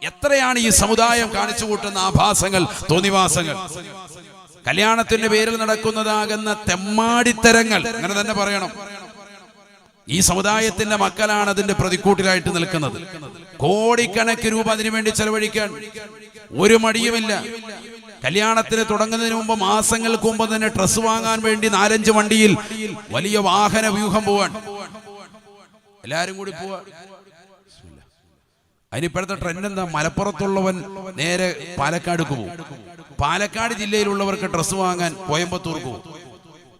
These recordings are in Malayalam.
എത്രയാണ് ഈ സമുദായം കാണിച്ചു കൂട്ടുന്ന ആഭാസങ്ങൾ, തോന്നിവാസങ്ങൾ, കല്യാണത്തിന്റെ പേരിൽ നടക്കുന്നതാകുന്ന തെമ്മാടിത്തരങ്ങൾ, അങ്ങനെ തന്നെ പറയണം. ഈ സമുദായത്തിന്റെ മക്കളാണ് അതിന്റെ പ്രതിക്കൂട്ടിലായിട്ട് നിൽക്കുന്നത്. കോടിക്കണക്കിന് രൂപ അതിനുവേണ്ടി ചെലവഴിക്കാൻ ഒരു മടിയുമില്ല. കല്യാണത്തിന് തുടങ്ങുന്നതിന് മുമ്പ് മാസങ്ങൾക്ക് മുമ്പ് തന്നെ ഡ്രസ് വാങ്ങാൻ വേണ്ടി 4-5 വണ്ടിയിൽ വലിയ വാഹന വ്യൂഹം പോവാൻ, എല്ലാരും കൂടി പോവാ. അതിനിപ്പോഴത്തെ ട്രെൻഡ് എന്താ? മലപ്പുറത്തുള്ളവൻ നേരെ പാലക്കാട് പോകും, പാലക്കാട് ജില്ലയിലുള്ളവർക്ക് ഡ്രസ് വാങ്ങാൻ കോയമ്പത്തൂർ പോകും,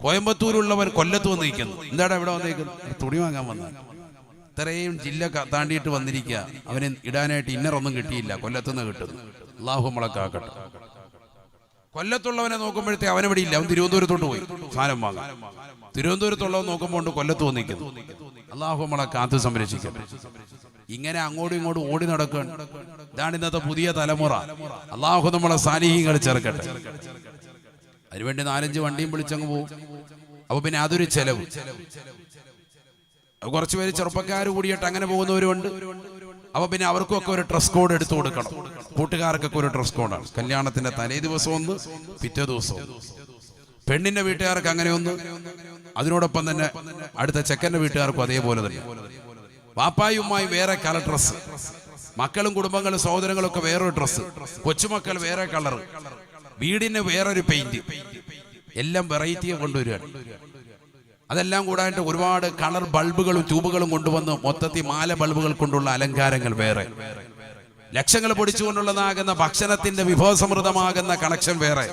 കോയമ്പത്തൂരുള്ളവൻ കൊല്ലത്ത് വന്ന് നിൽക്കുന്നു. എന്താടാ ഇവിടെ വന്നിരിക്കുന്നത്? തുണി വാങ്ങാൻ വന്ന. ഇത്രയും ജില്ല താണ്ടിയിട്ട് വന്നിരിക്കുക, അവന് ഇടാനായിട്ട് ഇന്നറൊന്നും കിട്ടിയില്ല, കൊല്ലത്തുനിന്ന് കിട്ടുന്നു. അല്ലാഹു നമ്മളെ കാക്കട്ടെ. കൊല്ലത്തുള്ളവനെ നോക്കുമ്പോഴത്തെ അവനെവിടെ ഇല്ല, അവൻ തിരുവനന്തപുരത്തോട്ട് പോയി സാധനം വാങ്ങാൻ. തിരുവനന്തപുരത്തുള്ളവൻ നോക്കുമ്പോൾ കൊല്ലത്ത് വന്നിരിക്കുന്നു. അല്ലാഹു നമ്മളെ കാത്ത് സംരക്ഷിക്കട്ടെ. ഇങ്ങനെ അങ്ങോട്ടും ഇങ്ങോട്ടും ഓടി നടക്കാൻ, ഇതാണ് ഇന്നത്തെ പുതിയ തലമുറ. അല്ലാഹു നമ്മളെ സാലിഹീങ്ങൾ ചേർക്കട്ടെ. അതിനുവേണ്ടി 4-5 വണ്ടിയും വിളിച്ചങ്ങ് പോകും. അപ്പൊ പിന്നെ അതൊരു ചെലവ്. കുറച്ചുപേര് ചെറുപ്പക്കാർ കൂടിയിട്ട് അങ്ങനെ പോകുന്നവരുണ്ട്. അപ്പൊ പിന്നെ അവർക്കൊക്കെ ഒരു ഡ്രസ് കോഡ് എടുത്തു കൊടുക്കണം. കൂട്ടുകാർക്കൊക്കെ ഒരു ഡ്രസ് കോഡാണ്. കല്യാണത്തിന്റെ തലേ ദിവസം ഒന്ന്, പിറ്റേ ദിവസം ഒന്ന്. പെണ്ണിന്റെ വീട്ടുകാർക്ക് അങ്ങനെ ഒന്ന്, അതിനോടൊപ്പം തന്നെ അടുത്ത ചെക്കന്റെ വീട്ടുകാർക്കും അതേപോലെ തന്നെ. വാപ്പായും ഉമ്മായും വേറെ കളർ ഡ്രസ്, മക്കളും കുടുംബങ്ങളും സഹോദരങ്ങളും ഒക്കെ വേറൊരു ഡ്രസ്, കൊച്ചുമക്കൾ വേറെ കളർ, വീടിന് വേറൊരു പെയിന്റ്, എല്ലാം വെറൈറ്റിയെ കൊണ്ടുവരികയാണ്. അതെല്ലാം കൂടായിട്ട് ഒരുപാട് കളർ ബൾബുകളും ട്യൂബുകളും കൊണ്ടുവന്ന് മൊത്തത്തിൽ മാല ബൾബുകൾ കൊണ്ടുള്ള അലങ്കാരങ്ങൾ വേറെ, ലക്ഷങ്ങൾ പൊടിച്ചുകൊണ്ടുള്ളതാകുന്ന ഭക്ഷണത്തിന്റെ വിഭവസമൃദ്ധമാകുന്ന കണക്ഷൻ വേറെ.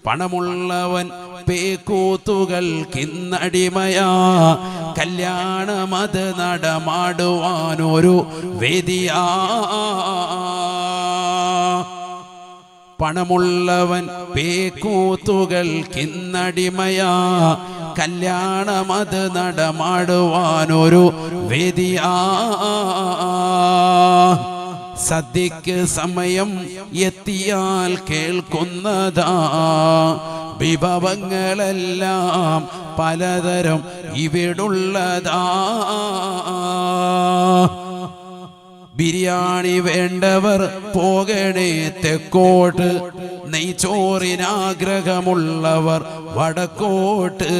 പണമുള്ളവൻ പേക്കൂത്തുകൾ കിന്നടിമയാ, കല്യാണമത് നടമാടുവാനൊരു വേദിയാ. പണമുള്ളവൻ പേക്കൂത്തുകൾ കിന്നടിമയാ, കല്യാണമത് നടമാടുവാനൊരു വേദിയാ. സദ്യക്ക് സമയം എത്തിയാൽ കേൾക്കുന്നതാ, വിഭവങ്ങളെല്ലാം പലതരം ഇവിടുള്ളതാ. ബിരിയാണി വേണ്ടവർ പോകണേ തെക്കോട്ട്, നെയ്ച്ചോറിനാഗ്രഹമുള്ളവർ വടക്കോട്ട്.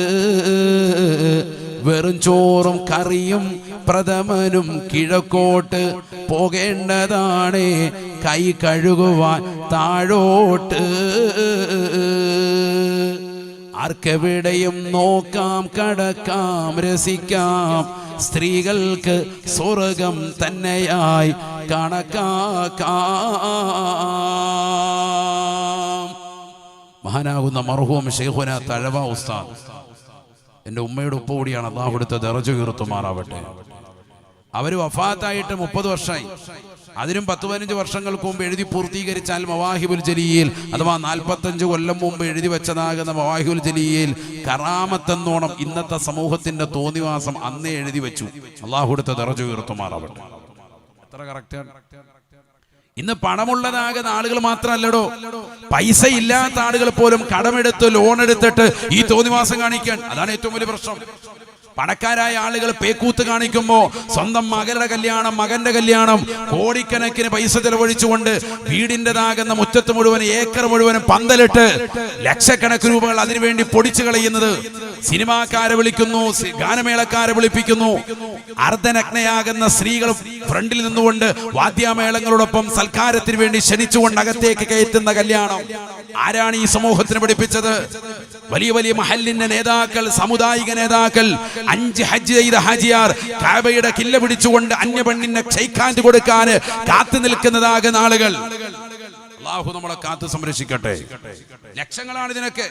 വെറും ചോറും കറിയും പ്രഥമനും കിഴക്കോട്ട്, പോകേണ്ടതാണ് കൈ കഴുകുവാൻ താഴോട്ട്. ആർക്കെവിടെയും നോക്കാം, കടക്കാം, രസിക്കാം, സ്ത്രീകൾക്ക് സ്വർഗം തന്നെയായി കണക്കാക്കാം. മഹാനാകുന്ന മർഹൂം ശൈഖുന തഴവ ഉസ്താദ് എൻ്റെ ഉമ്മയുടെ ഉപ്പ കൂടിയാണ്. അല്ലാഹു അവിടുത്തെ ദറജ ഉയർത്തുമാറാവട്ടെ. അവര് വഫാത്തായിട്ട് 30 വർഷമായി. അതിനും 10-15 വർഷങ്ങൾക്ക് മുമ്പ് എഴുതി പൂർത്തീകരിച്ചാൽ മവാഹിബുൽ ജലീൽ അഥവാ 45 കൊല്ലം മുമ്പ് എഴുതി വെച്ചതാകുന്ന മവാഹിബുൽ ജലീൽ കറാമത്തെന്നോണം ഇന്നത്തെ സമൂഹത്തിന്റെ തോന്നിവാസം അന്നേ എഴുതി വെച്ചു. അല്ലാഹു അവിടുത്തെ ദറജ ഉയർത്തുമാറാവട്ടെ. എത്ര കറക്റ്റാണ്. ഇന്ന് പണമുള്ളതാകുന്ന ആളുകൾ മാത്രമല്ലടോ, പൈസ ഇല്ലാത്ത ആളുകൾ പോലും കടമെടുത്ത് ലോൺ എടുത്തിട്ട് ഈ തോന്നിവാസം കാണിക്കാൻ. അതാണ് ഏറ്റവും വലിയ പ്രശ്നം. പണക്കാരായ ആളുകൾ പേക്കൂത്ത് കാണിക്കുമ്പോ സ്വന്തം മകളുടെ കല്യാണം, മകന്റെ കല്യാണം, കോടിക്കണക്കിന് പൈസ ചെലവഴിച്ചുകൊണ്ട് വീടിൻ്റെതാകുന്ന മുറ്റത്ത് മുഴുവൻ, ഏക്കർ മുഴുവനും പന്തലിട്ട് ലക്ഷക്കണക്കിന് രൂപകൾ അതിനുവേണ്ടി പൊടിച്ചു കളയുന്നത്. സിനിമാക്കാരെ വിളിക്കുന്നു, ഗാനമേളക്കാരെ വിളിപ്പിക്കുന്നു. അർദ്ധനഗ്നയാകുന്ന സ്ത്രീകൾ ഫ്രണ്ടിൽ നിന്നുകൊണ്ട് വാദ്യമേളങ്ങളോടൊപ്പം സൽക്കാരത്തിന് വേണ്ടി ക്ഷണിച്ചുകൊണ്ട് അകത്തേക്ക് കയറ്റുന്ന കല്യാണം. ആരാണ് ഈ സമൂഹത്തിന് പഠിപ്പിച്ചത്? വലിയ വലിയ മഹല്ലിന്റെ നേതാക്കൾ, സാമുദായിക നേതാക്കൾ, 5 ഹജ്ജ് ചെയ്ത ഹാജിയാർ കഅബയുടെ കില്ല പിടിച്ചുകൊണ്ട് അന്യ പെണ്ണിനെ ക്ഷൈക്കാന്റ് കൊടുക്കാൻ കാത്തു നിൽക്കുന്നതാകുന്ന ആളുകൾ. അല്ലാഹു നമ്മളെ കാത്തു സംരക്ഷിക്കട്ടെ. ലക്ഷങ്ങളാണ് ഇതിനൊക്കെ,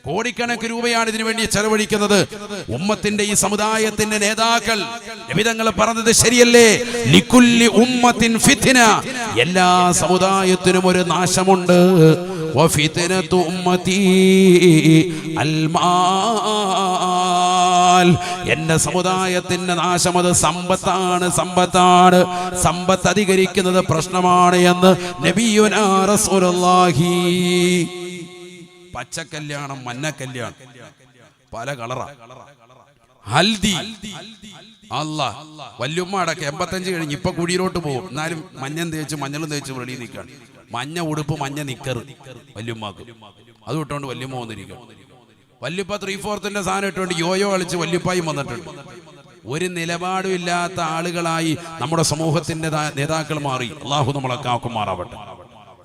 കോടിക്കണക്കിന് രൂപയാണ് ഇതിനു വേണ്ടി ചെലവഴിക്കുന്നത്. ഉമ്മത്തിന്റെ ഈ സമുദായത്തിന്റെ നേതാക്കൾ നബിതങ്ങൾ പറഞ്ഞത് ശരിയല്ലേ? ലികുല്ലി ഉമ്മത്തിൻ ഫിത്ന, എല്ലാ സമുദായത്തിനും ഒരു നാശമുണ്ട്. വഫിത്നതു ഉമ്മതി അൽമാൽ, എന്റെ സമുദായത്തിന്റെ നാശം അത് സമ്പത്താണ്, സമ്പത്താണ്, സമ്പത്ത് അധികരിക്കുന്നത് പ്രശ്നമാണ് എന്ന് നബിയുനാ റസൂലുള്ളാഹി. പച്ചക്കല്യാണം, മഞ്ഞക്കല്യാണം, പല കളറാ. ഹൽദി. അല്ലാ, വല്യമ്മ അടക്കം 85 കഴിഞ്ഞ് ഇപ്പൊ കുടിയിലോട്ട് പോകും. എന്നാലും മഞ്ഞളും തേച്ച് വെളിയിൽ നിൽക്കുകയാണ്. മഞ്ഞ ഉടുപ്പ്, മഞ്ഞ നിക്കറ് വല്യമ്മക്ക്. അത് ഇട്ടുകൊണ്ട് വല്യമ്മ വന്നിരിക്കുക. വല്യപ്പ 3/4 സാധനം ഇട്ടുകൊണ്ട് യോയോ കളിച്ച് വല്യപ്പായും വന്നിട്ടുണ്ട്. ഒരു നിലപാടും ഇല്ലാത്ത ആളുകളായി നമ്മുടെ സമൂഹത്തിന്റെ നേതാക്കൾ മാറി. അള്ളാഹു നമ്മളെ കാക്കുമാറാവട്ടെ.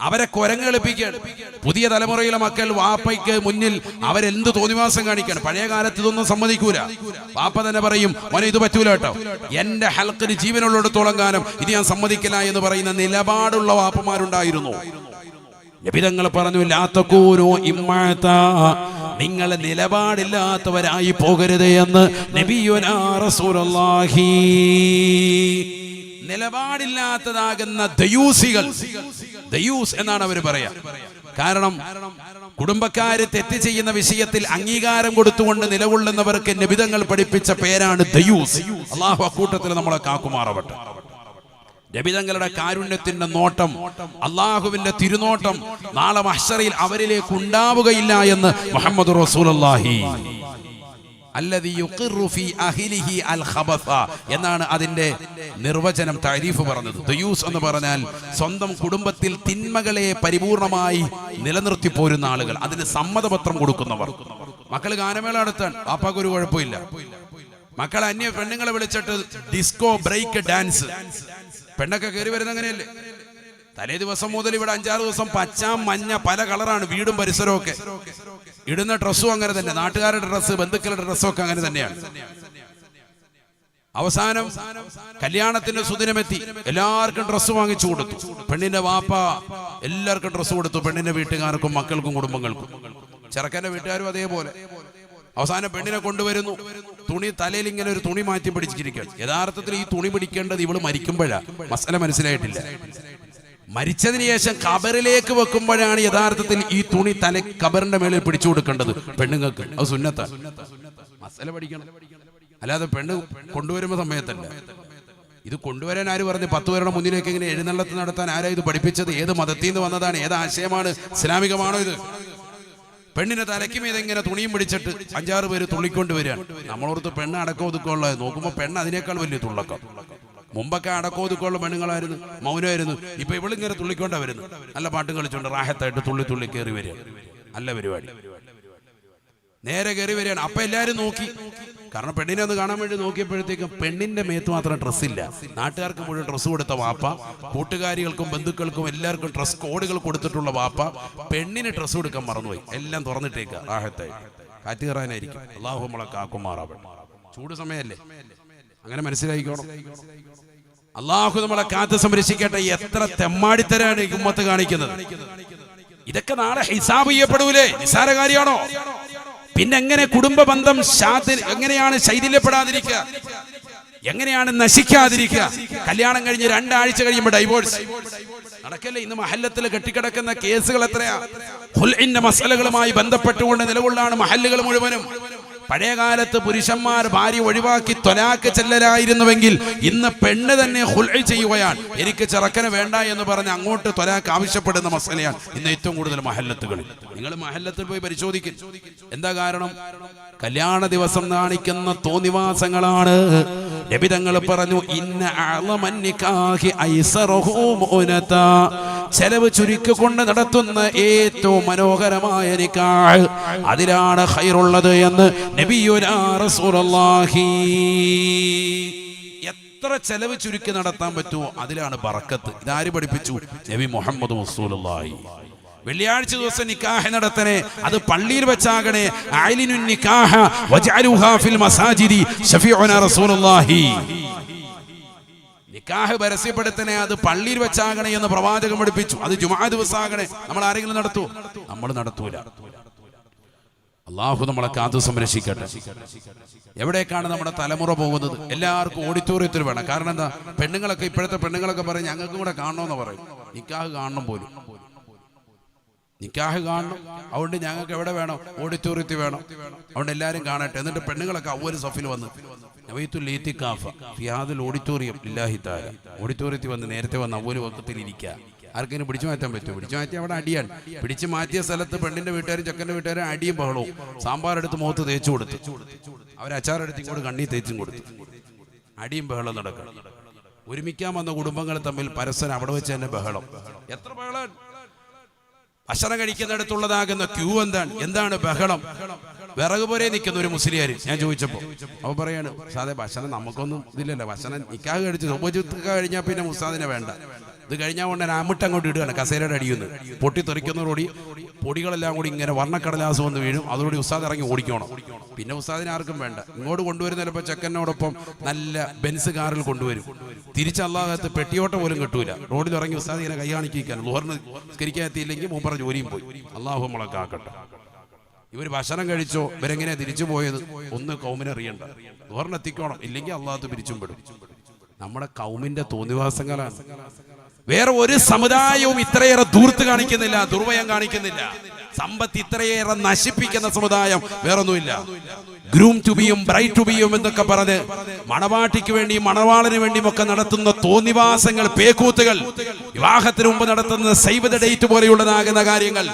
അവരെ കുരങ്ങെളുപ്പിക്കുകയാണ്. പുതിയ തലമുറയിലെ മക്കൾ വാപ്പയ്ക്ക് മുന്നിൽ അവരെന്ത് തോന്നിവാസം കാണിക്കുകയാണ്. പഴയ കാലത്ത് ഇതൊന്നും സമ്മതിക്കൂല. വാപ്പ തന്നെ പറയും, മോനെ ഇത് പറ്റൂല കേട്ടോ, എന്റെ ഹൽക്കിന് ജീവനുള്ളിടത്തോളം കാലം ഇത് ഞാൻ സമ്മതിക്കില്ല എന്ന് പറയുന്ന നിലപാടുള്ള വാപ്പമാരുണ്ടായിരുന്നു. നബിതങ്ങൾ പറഞ്ഞു, ലാ തകൂനു ഇമ്മാത, നിങ്ങൾ നിലപാടില്ലാത്തവരായി പോകരുത് എന്ന് നബിയുനാ റസൂലുള്ളാഹി. നിലപാടില്ലാത്തതാകുന്ന ദയൂസികൾ, ദയൂസ് എന്നാണ് അവർ പറയാ. കാരണം കുടുംബക്കാര് തെറ്റ് ചെയ്യുന്ന വിഷയത്തിൽ അംഗീകാരം കൊടുത്തുകൊണ്ട് നിലകൊള്ളുന്നവർക്ക് നബിതങ്ങൾ പഠിപ്പിച്ച പേരാണ് ദയൂസ്. അല്ലാഹു അക്കൂട്ടത്തിൽ നമ്മളെ കാക്കുമാറാവട്ടെ. നബിതങ്ങളുടെ കാരുണ്യത്തിന്റെ നോട്ടം, അള്ളാഹുവിന്റെ തിരുനോട്ടം നാളെ മഹ്ശറിൽ അവരിലേക്ക് ഉണ്ടാവുകയില്ല എന്ന് മുഹമ്മദ് റസൂലുള്ളാഹി. അല്ലദീ യുഖിറു ഫീ അഹ്ലിഹി അൽ ഖബസ എന്നാണ് അതിന്റെ നിർവചനം, തഅരീഫ് പറഞ്ഞത്. ദയൂസ് എന്ന് പറഞ്ഞാൽ സ്വന്തം കുടുംബത്തിൽ തിന്മകളെ പരിപൂർണമായി നിലനിർത്തി പോരുന്ന ആളുകൾ, അതിന് സമ്മതപത്രം കൊടുക്കുന്നവർ. മക്കൾ ഗാനമേള നടത്താൻ പാപ്പാക്ക് ഒരു കുഴപ്പമില്ല. മക്കൾ അന്യ പെണ്ണുങ്ങളെ വിളിച്ചിട്ട് ഡിസ്കോ ബ്രേക്ക് ഡാൻസ്, പെണ്ണൊക്കെ കയറി വരുന്ന അങ്ങനെയല്ലേ. തലേ ദിവസം മുതൽ ഇവിടെ 5-6 ദിവസം പച്ച മഞ്ഞ പല കളറാണ് വീടും പരിസരവും ഒക്കെ. ഇടുന്ന ഡ്രസ്സും അങ്ങനെ തന്നെ, നാട്ടുകാരുടെ ഡ്രസ്സ്, ബന്ധുക്കളുടെ ഡ്രസ്സും ഒക്കെ അങ്ങനെ തന്നെയാണ്. അവസാനം കല്യാണത്തിന്റെ സുദിനമെത്തി, എല്ലാവർക്കും ഡ്രസ്സ് വാങ്ങിച്ചു കൊടുത്തു. പെണ്ണിന്റെ വാപ്പ എല്ലാവർക്കും ഡ്രസ്സ് കൊടുത്തു, പെണ്ണിന്റെ വീട്ടുകാർക്കും മക്കൾക്കും കുടുംബങ്ങൾക്കും. ചെറുക്കന്റെ വീട്ടുകാരും അതേപോലെ. അവസാനം പെണ്ണിനെ കൊണ്ടുവരുന്നു. തുണി തലയിൽ ഇങ്ങനെ ഒരു തുണി മാറ്റി പിടിച്ചിരിക്കുകയാണ്. യഥാർത്ഥത്തിൽ ഈ തുണി പിടിക്കേണ്ടത് ഇവള് മരിക്കുമ്പോഴാണ്. മസല മനസ്സിലായിട്ടില്ല. മരിച്ചതിന് ശേഷം ഖബറിലേക്ക് വെക്കുമ്പോഴാണ് യഥാർത്ഥത്തിൽ ഈ തുണി ഖബറിന്റെ മേളിൽ പിടിച്ചു കൊടുക്കേണ്ടത് പെണ്ണുങ്ങൾക്ക്. അത് സുന്നത്താണ്. മസല പഠിക്കണം. അല്ലാതെ പെണ്ണ് കൊണ്ടുവരുമ്പോ സമയത്തല്ല. ഇത് കൊണ്ടുവരാൻ ആര് പറഞ്ഞു? 10 പേരുടെ മുന്നിലേക്ക് ഇങ്ങനെ എഴുന്നള്ളത്ത് നടത്താൻ ആരാ ഇത് പഠിപ്പിച്ചത്? ഏത് മതത്തിൽ നിന്ന് വന്നതാണ്? ഏത് ആശയമാണ്? ഇസ്ലാമികമാണോ ഇത്? പെണ്ണിന്റെ തലയ്ക്ക് മീതെ ഇങ്ങനെ തുണിയും പിടിച്ചിട്ട് 5-6 പേര് തുള്ളിക്കൊണ്ട് വരികയാണ്. നമ്മളോർത്ത് പെണ്ണ് അടക്കം ഒതുക്കമുള്ളത്, നോക്കുമ്പോ പെണ്ണ് അതിനേക്കാൾ വലിയ തുള്ളക്കം. മുമ്പൊക്കെ അടക്കം ഒതുക്കമുള്ള പെണ്ണുങ്ങളായിരുന്നു, മൗനമായിരുന്നു. ഇപ്പൊ ഇവളിങ്ങനെ തുള്ളിക്കൊണ്ടാ വരുന്നു. നല്ല പാട്ടും കളിച്ചോണ്ട് റാഹത്തായിട്ട് തുള്ളി തുള്ളി കയറി വരിക. നല്ല പരിപാടി. നേരെ കയറി വരികയാണ്. അപ്പൊ എല്ലാരും നോക്കി. കാരണം പെണ്ണിനെ ഒന്ന് കാണാൻ വേണ്ടി നോക്കിയപ്പോഴത്തേക്കും പെണ്ണിന്റെ മേത്ത് മാത്രം ഡ്രസ്സില്ല. നാട്ടുകാർക്ക് മുഴുവൻ ഡ്രസ്സ് കൊടുത്ത വാപ്പ, കൂട്ടുകാരികൾക്കും ബന്ധുക്കൾക്കും എല്ലാവർക്കും ഡ്രസ് കോഡുകൾ കൊടുത്തിട്ടുള്ള വാപ്പ പെണ്ണിന് ഡ്രസ്സ് കൊടുക്കാൻ മറന്നുപോയി. എല്ലാം തുറന്നിട്ടേക്ക റാഹത്തായി. കാറ്റ് കയറാനായിരിക്കും. അല്ലാഹു നമ്മളെ കാക്കുമാറാവട്ടെ. ചൂട് സമയല്ലേ, അങ്ങനെ മനസ്സിലായിക്കോണം. അല്ലാഹു നമ്മളെ കാത്ത് സംരക്ഷിക്കട്ടെ. എത്ര തെമ്മാടിത്തരാണ് ഈ ഉമ്മത്ത് കാണിക്കുന്നത്. ഇതൊക്കെ നാളെ ഹിസാബ് ചെയ്യപ്പെടൂലേ? നിസ്സാര കാര്യമാണോ? പിന്നെ എങ്ങനെ കുടുംബ ബന്ധം എങ്ങനെയാണ് ശൈഥില്യപ്പെടാതിരിക്കുക? എങ്ങനെയാണ് നശിക്കാതിരിക്കുക? കല്യാണം കഴിഞ്ഞ് 2 ആഴ്ച കഴിയുമ്പോൾ ഡൈവോഴ്സ് നടക്കല്ലേ? ഇന്ന് മഹല്ലത്തിൽ കെട്ടിക്കിടക്കുന്ന കേസുകൾ എത്രയാ? ഖുൽഇന്റെ മസലകളുമായി ബന്ധപ്പെട്ടുകൊണ്ട് നിലകൊള്ളാണ് മഹല്ലുകൾ മുഴുവനും. പഴയ കാലത്ത് പുരുഷന്മാർ ഭാര്യ ഒഴിവാക്കി ത്വലാഖ് ചെല്ലലായിരുന്നുവെങ്കിൽ ഇന്ന് പെണ്ണ് തന്നെ ഖുൽഇ ചെയ്യുകയാണ്. എനിക്ക് ചെറുക്കനെ വേണ്ട എന്ന് പറഞ്ഞ് അങ്ങോട്ട് ത്വലാഖ് ആവശ്യപ്പെടുന്ന മസലയാണ് ഇന്ന് ഏറ്റവും കൂടുതൽ മഹല്ലത്തുകളിൽ. നിങ്ങൾ മഹല്ലത്തിൽ പോയി പരിശോധിക്കും. എന്താ കാരണം? കല്യാണ ദിവസം കാണിക്കുന്ന തോന്നിവാസങ്ങളാണ്. നബി തങ്ങൾ പറഞ്ഞു, ഇന്ന അഅ്ളമൻ നികാഹി ഐസറഹു മുനത, ചെലവ് ചുരുക്കിക്കൊണ്ട് നടത്തുന്ന ഏറ്റവും മനോഹരമായ നിക്കാഹ്, അതിലാണ് ഖൈറുള്ളത് എന്ന് നബിയുനാ റസൂലുള്ളാഹി. എത്ര ചെലവ് ചുരുക്കി നടത്താൻ പറ്റുമോ അതിലാണ് ബറക്കത്ത്. ഇതാര് പഠിപ്പിച്ചു? നബി മുഹമ്മദ് റസൂലുള്ളാഹി. വെള്ളിയാഴ്ച ദിവസം നിക്കാഹ് നടത്തണേ, അത് പള്ളിയിൽ വെച്ചാകണേ. അഅ്ലിനുൻ നിക്കാഹ വജഅലുഹാ ഫിൽ മസാജിദി ശഫീഉനാ റസൂലുള്ളാഹി. നിക്കാഹ് പരസ്യപ്പെടുത്തണേ, അത് പള്ളിയിൽ വെച്ചാകണേ എന്ന് പ്രവാചകൻ പഠിപ്പിച്ചു. അത് ജുമുഅ ദിവസമാകണേ. നമ്മൾ ആരെങ്കിലും നടത്തുമോ? നമ്മൾ നടത്തൂല. അല്ലാഹു നമ്മളെ കാത്തു സംരക്ഷിക്കട്ടെ. എവിടേക്കാണ് നമ്മുടെ തലമുറ പോകുന്നത്? എല്ലാവർക്കും ഓഡിറ്റോറിയത്തിൽ വേണം. കാരണം എന്താ? പെണ്ണുങ്ങളൊക്കെ, ഇപ്പോഴത്തെ പെണ്ണുങ്ങളൊക്കെ പറയും ഞങ്ങൾക്കും കൂടെ കാണണമെന്ന് പറയും. നിക്കാഹ് കാണണം പോലും. നിക്കാഹ് കാണണം. അതുകൊണ്ട് ഞങ്ങൾക്ക് എവിടെ വേണം? ഓഡിറ്റോറിയത്തിൽ വേണം. അതുകൊണ്ട് എല്ലാവരും കാണട്ടെ. എന്നിട്ട് പെണ്ണുങ്ങളൊക്കെ അവ്വൽ സഫിൽ വന്ന് ഓഡിറ്റോറിയം ലില്ലാഹി തആല, ഓഡിറ്റോറിയത്തിൽ വന്ന് നേരത്തെ വന്ന് അവ്വൽ വക്കത്തിൽ ഇരിക്കുക. ആർക്കെങ്കിലും പിടിച്ചു മാറ്റാൻ പറ്റുമോ? പിടിച്ചു മാറ്റി അവിടെ അടിയാണ്. പിടിച്ചു മാറ്റിയ സ്ഥലത്ത് പെണ്ണിന്റെ വീട്ടുകാരും ചെക്കൻ്റെ വീട്ടുകാരും അടിയും ബഹളവും. സാമ്പാർ എടുത്ത് മുഖത്ത് തേച്ചു കൊടുത്തു, അവരച്ചാറെടുത്ത് ഇങ്ങോട്ട് കണ്ണി തേച്ചും കൊടുത്തു. അടിയും ബഹളം നടക്കണം. ഒരുമിക്കാൻ വന്ന കുടുംബങ്ങൾ തമ്മിൽ പരസ്പരം അവിടെ വെച്ച് തന്നെ ബഹളം. എത്ര ബഹളം! ഭക്ഷണം കഴിക്കുന്നിടത്തുള്ളതാകുന്ന ക്യൂ എന്താണ് ബഹളം? വിറക് പോലെ നിൽക്കുന്ന ഒരു മുസ്ലിയാർ ഞാൻ ചോദിച്ചപ്പോൾ അവ പറയാണ്, സാധേ ഭക്ഷണം നമുക്കൊന്നും ഇതില്ലല്ലോ, ഭക്ഷണം നിക്കാഹ് കഴിച്ച് ഉപജീവിക്കുക കഴിഞ്ഞാൽ പിന്നെ മുസ്താദിനെ വേണ്ട, ഇത് കഴിഞ്ഞാൽ കൊണ്ട് ഞാൻ അമ്മിട്ട് അങ്ങോട്ട് ഇടുകയാണ്, കസേരയുടെ അടിയുന്നു പൊട്ടിത്തെറിക്കുന്നതോടി പൊടികളെല്ലാം കൂടി ഇങ്ങനെ വർണ്ണക്കടലാസ് വന്ന് വീഴും. അതോടെ ഉസ്താദ് ഇറങ്ങി ഓടിക്കണം. പിന്നെ ഉസ്താദിനെ ആർക്കും വേണ്ട. ഇങ്ങോട്ട് കൊണ്ടുവരുന്ന ചിലപ്പോൾ ചെക്കനോടൊപ്പം നല്ല ബെൻസ് കാറിൽ കൊണ്ടുവരും. തിരിച്ച് അല്ലാഹത്ത് പെട്ടിയോട്ട പോലും കിട്ടൂല. റോഡിൽ ഇറങ്ങി ഉസ്താദ് ഇങ്ങനെ കൈ കാണിക്കാൻ ലോറിന് സ്കരിക്കാൻ എത്തിയില്ലെങ്കിൽ മൂപ്പറ ജോലിയും പോയി. അള്ളാഹു നമ്മളെ കാക്കട്ടെ. ഇവർ ഭക്ഷണം കഴിച്ചോ, ഇവരെങ്ങനെ തിരിച്ചു പോയത് ഒന്ന് കൗമിനെ അറിയണ്ട. ലോറിനെത്തിക്കണം, ഇല്ലെങ്കിൽ അള്ളാഹത്ത് പിരിച്ചും പെടും. നമ്മുടെ കൗമിന്റെ തോന്നിവാസങ്ങളാണ്. വേറെ ഒരു സമുദായവും ഇത്രയേറെ ദൂർത്ത് കാണിക്കുന്നില്ല, ദുർവയം കാണിക്കുന്നില്ല. സമ്പത്ത് ഇത്രയേറെ നശിപ്പിക്കുന്ന സമുദായം വേറൊന്നുമില്ല. ഗ്രൂം ടു ബിയും ബ്രൈറ്റ് ടു ബിയും എന്നൊക്കെ പറഞ്ഞ് മണവാട്ടിക്ക് വേണ്ടിയും മണവാളിന് വേണ്ടിയും ഒക്കെ നടത്തുന്ന തോന്നിവാസങ്ങൾ, പേക്കൂത്തുകൾ, വിവാഹത്തിന് മുമ്പ് നടത്തുന്ന സേവ് ദ ഡേറ്റ് പോലെയുള്ളതാകുന്ന കാര്യങ്ങൾ.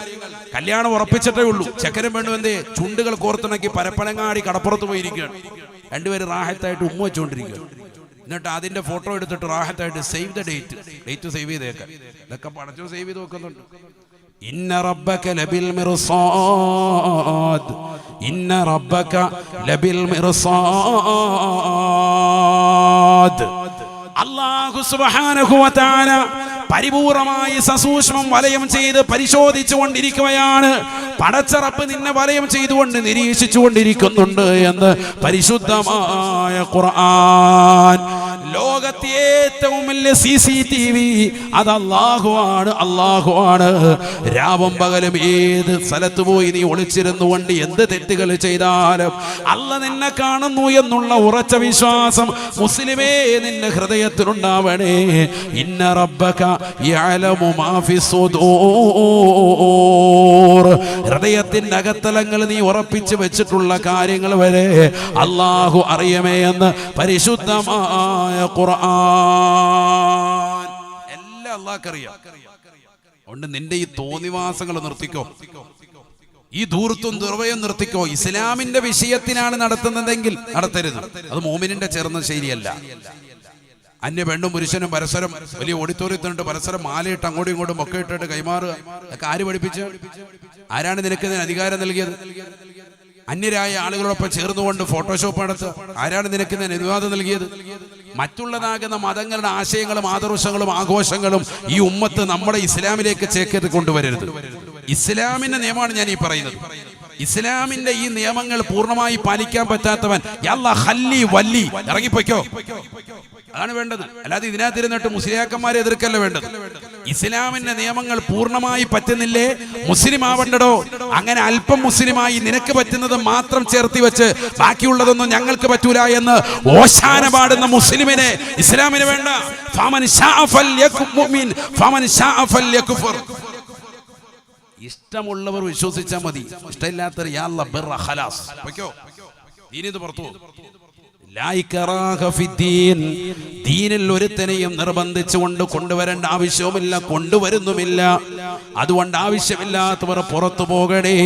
കല്യാണം ഉറപ്പിച്ചിട്ടേ ഉള്ളൂ, ചെക്കനും പെണ്ണും എന്തേ ചുണ്ടുകൾ കോർത്തിണക്കി പരപ്പനങ്ങാടി കടപ്പുറത്ത് പോയിരിക്കുകയാണ്. രണ്ടുപേരും റാഹത്തായിട്ട് ഉമ്മ വെച്ചുകൊണ്ടിരിക്കുകയാണ്. എന്നിട്ട് അതിന്റെ ഫോട്ടോ എടുത്തിട്ട് റാഹത്തായിട്ട് സേവ് ദ ഡേറ്റ് സേവ് ചെയ്തേക്കാം. ഇതൊക്കെ പടച്ചോ സേവ് ചെയ്ത് വെക്കുന്നുണ്ട്. ഇന്ന റബ്ബക ലബിൽ മിർസാദ്, ഇന്ന റബ്ബക ലബിൽ മിർസാദ്. അല്ലാഹു സുബ്ഹാനഹു വ തആല പരിപൂർണമായി സസൂക്ഷ്മം വലയം ചെയ്ത് പരിശോധിച്ചു കൊണ്ടിരിക്കുകയാണ്. പടച്ചറപ്പ് നിന്നെ വലയം ചെയ്തുകൊണ്ട് നിരീക്ഷിച്ചു കൊണ്ടിരിക്കുന്നുണ്ട് എന്ന് പരിശുദ്ധമായ ഖുർആൻ. ലോകത്തെ ഏറ്റവും വലിയ CCTV അത് അല്ലാഹുവാണ്, അല്ലാഹുവാണ്. രാവും പകലും ഏത് സ്ഥലത്ത് പോയി നീ ഒളിച്ചിരുന്നു കൊണ്ട് എന്ത് തെറ്റുകൾ ചെയ്താലും അല്ലാഹ് നിന്നെ കാണുന്നു എന്നുള്ള ഉറച്ച വിശ്വാസം മുസ്ലിമേ നിന്റെ ഹൃദയത്തിലുണ്ടാവണേ. ഇന്ന റബ്ബക യഅലമു മാ ഫി സുദൂർ. ഹൃദയത്തിന്റെ അകത്തലങ്ങൾ നീ ഉറപ്പിച്ചു വെച്ചിട്ടുള്ള കാര്യങ്ങൾ വരെ അല്ലാഹു അറിയമേ എന്ന് പരിശുദ്ധമായ ഖുർആൻ. എല്ലാം അല്ലാഹുക്കറിയാം. അതുകൊണ്ട് നിന്റെ ഈ തോന്നിവാസങ്ങൾ നിർത്തിക്കോ, ഈ ധൂർത്തും ദുർവയം നിർത്തിക്കോ. ഇസ്ലാമിന്റെ വിഷയത്തിനാണ് നടത്തുന്നതെങ്കിൽ നടത്തരുത്. അത് മോമിനിന്റെ ചേർന്ന ശൈലിയല്ല. അന്യ പെണ്ണും പുരുഷനും പരസ്പരം വലിയ ഓഡിറ്റോറിയത്തിനുണ്ട് പരസ്പരം മാലയിട്ട് അങ്ങോട്ടും ഇങ്ങോട്ടും ഒക്കെ ഇട്ടിട്ട് കൈമാറുക. ഒക്കെ ആര് പഠിപ്പിച്ചു? ആരാണ് നിനക്ക് ഇതിന് അധികാരം നൽകിയത്? അന്യരായ ആളുകളോടൊപ്പം ചേർന്നുകൊണ്ട് ഫോട്ടോഷോപ്പ് നടത്തുക. ആരാണ് നിനക്ക് ഇതിന് അനുവാദം നൽകിയത്? മറ്റുള്ളതാകുന്ന മതങ്ങളുടെ ആശയങ്ങളും ആദർശങ്ങളും ആഘോഷങ്ങളും ഈ ഉമ്മത്ത് നമ്മുടെ ഇസ്ലാമിലേക്ക് ചേർത്ത് കൊണ്ടുവരരുത്. ഇസ്ലാമിന്റെ നിയമമാണ് ഞാൻ ഈ പറയുന്നത്. ഇസ്ലാമിന്റെ ഈ നിയമങ്ങൾ പൂർണ്ണമായി പാലിക്കാൻ പറ്റാത്തവൻ ഇറങ്ങിപ്പോയ്ക്കോ, അതാണ് വേണ്ടത്. അല്ലാതെ ഇതിനകത്തിരുന്നിട്ട് മുസ്ലിയാക്കന്മാരെ എതിർക്കല്ല വേണ്ടത്. ഇസ്ലാമിന്റെ നിയമങ്ങൾ പൂർണ്ണമായി പറ്റുന്നില്ലേ, മുസ്ലിം ആവണ്ടടോ. അങ്ങനെ അല്പം മുസ്ലിമായി നിനക്ക് പറ്റുന്നത് മാത്രം ചേർത്തി വെച്ച് ബാക്കിയുള്ളതൊന്നും ഞങ്ങൾക്ക് പറ്റൂല എന്ന് ഓശാന പാടുന്ന മുസ്ലിമിനെ ഇസ്ലാമിന് വേണ്ട. ഇഷ്ടമുള്ളവർ വിശ്വസിച്ചാൽ മതി, ഇഷ്ടമില്ലാത്തവർ പുറത്തു. ദീനിൽ ഒരുത്തനെയും നിർബന്ധിച്ചുകൊണ്ട് കൊണ്ടുവരേണ്ട ആവശ്യവുമില്ല, കൊണ്ടുവരുന്നുമില്ല. അതുകൊണ്ട് ആവശ്യമില്ലാത്തവർ പുറത്തു പോകണേ.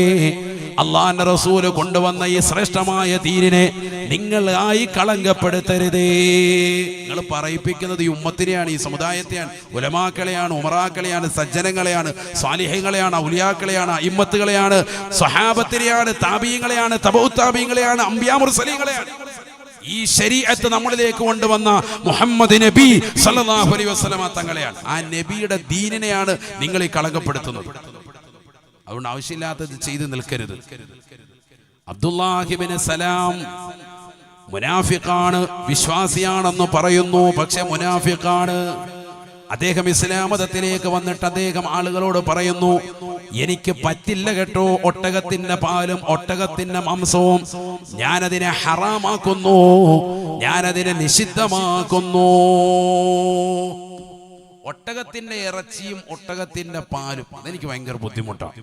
അള്ളാഹുവിന്റെ റസൂല് കൊണ്ടുവന്ന ഈ ശ്രേഷ്ഠമായ ദീനിനെ നിങ്ങൾ ആയി കളങ്കപ്പെടുത്തരുതേ. നിങ്ങൾ പറയിപ്പിക്കുന്നത് ഈ ഉമ്മത്തിനെയാണ്, ഈ സമുദായത്തെയാണ്, ഉലമാക്കളെയാണ്, ഉമറാക്കളെയാണ്, സജ്ജനങ്ങളെയാണ്, സ്വാലിഹ്യങ്ങളെയാണ്, ഔലിയാക്കളെയാണ്, ഇമ്മത്തുകളെയാണ്, സ്വഹാബത്തിനെയാണ്, താബീങ്ങളെയാണ്, തബഉ താബീങ്ങളെയാണ്, അംബിയാ മുർസലീങ്ങളെയാണ്. ഈ ശരീഅത്ത് നമ്മളിലേക്ക് കൊണ്ടുവന്ന മുഹമ്മദ് നബി സല്ലല്ലാഹു അലൈഹി വസല്ലമ തങ്ങളെയാണ്. ആ നബിയുടെ ദീനിനെയാണ് നിങ്ങൾ ഈ കളങ്കപ്പെടുത്തുന്നത്. അതുകൊണ്ട് ആവശ്യമില്ലാത്തത് ചെയ്ത് നിൽക്കരുത്. അബ്ദുല്ലാഹി ഇബ്നു സലാം മുനാഫിഖാണ്, വിശ്വാസിയാണെന്ന് പറയുന്നു, പക്ഷെ മുനാഫിഖാണ്. അദ്ദേഹം ഇസ്ലാം മതത്തിലേക്ക് വന്നിട്ട് അദ്ദേഹം ആളുകളോട് പറയുന്നു, എനിക്ക് പറ്റില്ല കേട്ടോ ഒട്ടകത്തിന്റെ പാലും ഒട്ടകത്തിന്റെ മാംസവും, ഞാനതിനെ ഹറാമാക്കുന്നു, ഞാനതിനെ നിഷിദ്ധമാക്കുന്നു. ഒട്ടകത്തിന്റെ ഇറച്ചിയും ഒട്ടകത്തിന്റെ പാലും അതെനിക്ക് ഭയങ്കര ബുദ്ധിമുട്ടാണ്,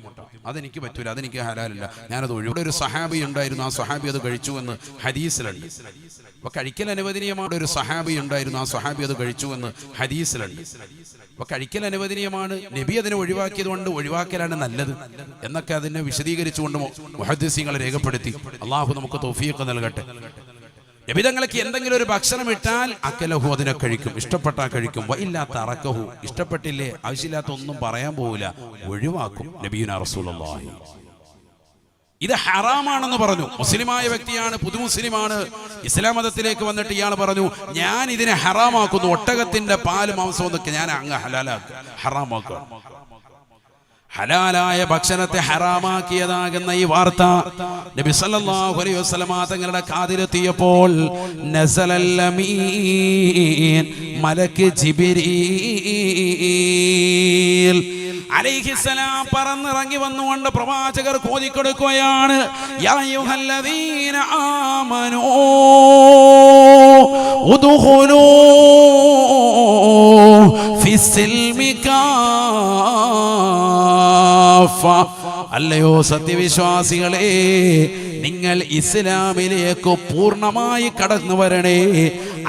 അതെനിക്ക് പറ്റൂല, അതെനിക്ക് ഹലാലില്ല, ഞാനത് ഒഴിവാക്കി. ഒരു സഹാബി ഉണ്ടായിരുന്നു, ആ സഹാബി അത് കഴിച്ചു എന്ന് ഹദീസിലുണ്ട്. അപ്പൊ കഴിക്കൽ അനുവദനീയമാണ്. ഒരു സഹാബി ഉണ്ടായിരുന്നു, ആ സഹാബി അത് കഴിച്ചു എന്ന് ഹദീസിലുണ്ട്. അപ്പൊ കഴിക്കൽ അനുവദനീയമാണ്, നബി അതിനെ ഒഴിവാക്കിയത് കൊണ്ട് ഒഴിവാക്കലാണ് നല്ലത് എന്നൊക്കെ അതിനെ വിശദീകരിച്ചുകൊണ്ട് മുഹദ്ദിസീങ്ങൾ രേഖപ്പെടുത്തി. അള്ളാഹു നമുക്ക് തൗഫീഖ് നൽകട്ടെ. നബി തങ്ങൾക്ക് എന്തെങ്കിലും ഒരു ഭക്ഷണം ഇട്ടാൽ അക്കലഹു അതിനെ കഴിക്കും, ഇഷ്ടപ്പെട്ടാൽ കഴിക്കും, വഇല്ലാത്ത അറക്കഹു ഇഷ്ടപ്പെട്ടില്ലേ ആവശ്യമില്ലാത്ത ഒന്നും പറയാൻ പോവില്ല, ഒഴിവാക്കും നബിയുനാ റസൂലുള്ളാഹി. ഇത് ഹറാമാണെന്ന് പറഞ്ഞു. മുസ്ലിമായ വ്യക്തിയാണ്, പുതുമുസ്ലിമാണ്, ഇസ്ലാം മതത്തിലേക്ക് വന്നിട്ട് ഇയാൾ പറഞ്ഞു ഞാൻ ഇതിനെ ഹറാമാക്കുന്നു, ഒട്ടകത്തിന്റെ പാല് മാംസം എന്നൊക്കെ ഞാൻ അങ്ങ് ഹറാമാക്കുക. ഹലാലായ ഭക്ഷണത്തെ ഹറാമാക്കിയതാകുന്ന ഈ വാർത്ത നബി സല്ലല്ലാഹു അലൈഹി വസല്ലമ തങ്ങളുടെ കാതിലെത്തിയപ്പോൾ നസലൽ അമീൻ മലക്ക് ജിബ്രീൽ അലൈഹിസ്സലാം പറന്നിറങ്ങി വന്നുകൊണ്ട് പ്രവാചകർ കോതിക്കൊടുക്കുകയാണ്, യാ അയ്യുഹല്ലദീന ആമനൂ ഉദ്ഖുലൂ ഫിസ്സിൽമി കാഫ. അല്ലയോ സത്യവിശ്വാസികളെ, നിങ്ങൾ ഇസ്ലാമിലേക്ക് പൂർണ്ണമായി കടന്നു വരണേ.